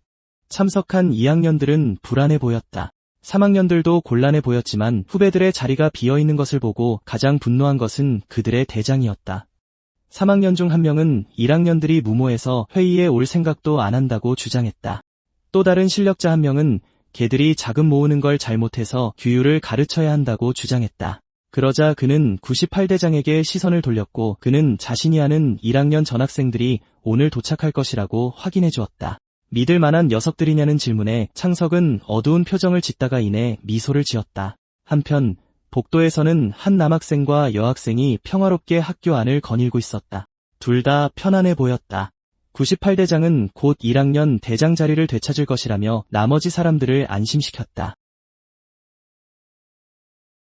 참석한 2학년들은 불안해 보였다. 3학년들도 곤란해 보였지만 후배들의 자리가 비어있는 것을 보고 가장 분노한 것은 그들의 대장이었다. 3학년 중 한 명은 1학년들이 무모해서 회의에 올 생각도 안 한다고 주장했다. 또 다른 실력자 한 명은 걔들이 자금 모으는 걸 잘못해서 규율을 가르쳐야 한다고 주장했다. 그러자 그는 98대장에게 시선을 돌렸고 그는 자신이 아는 1학년 전학생들이 오늘 도착할 것이라고 확인해 주었다. 믿을 만한 녀석들이냐는 질문에 창석은 어두운 표정을 짓다가 이내 미소를 지었다. 한편 복도에서는 한 남학생과 여학생이 평화롭게 학교 안을 거닐고 있었다. 둘 다 편안해 보였다. 98대장은 곧 1학년 대장 자리를 되찾을 것이라며 나머지 사람들을 안심시켰다.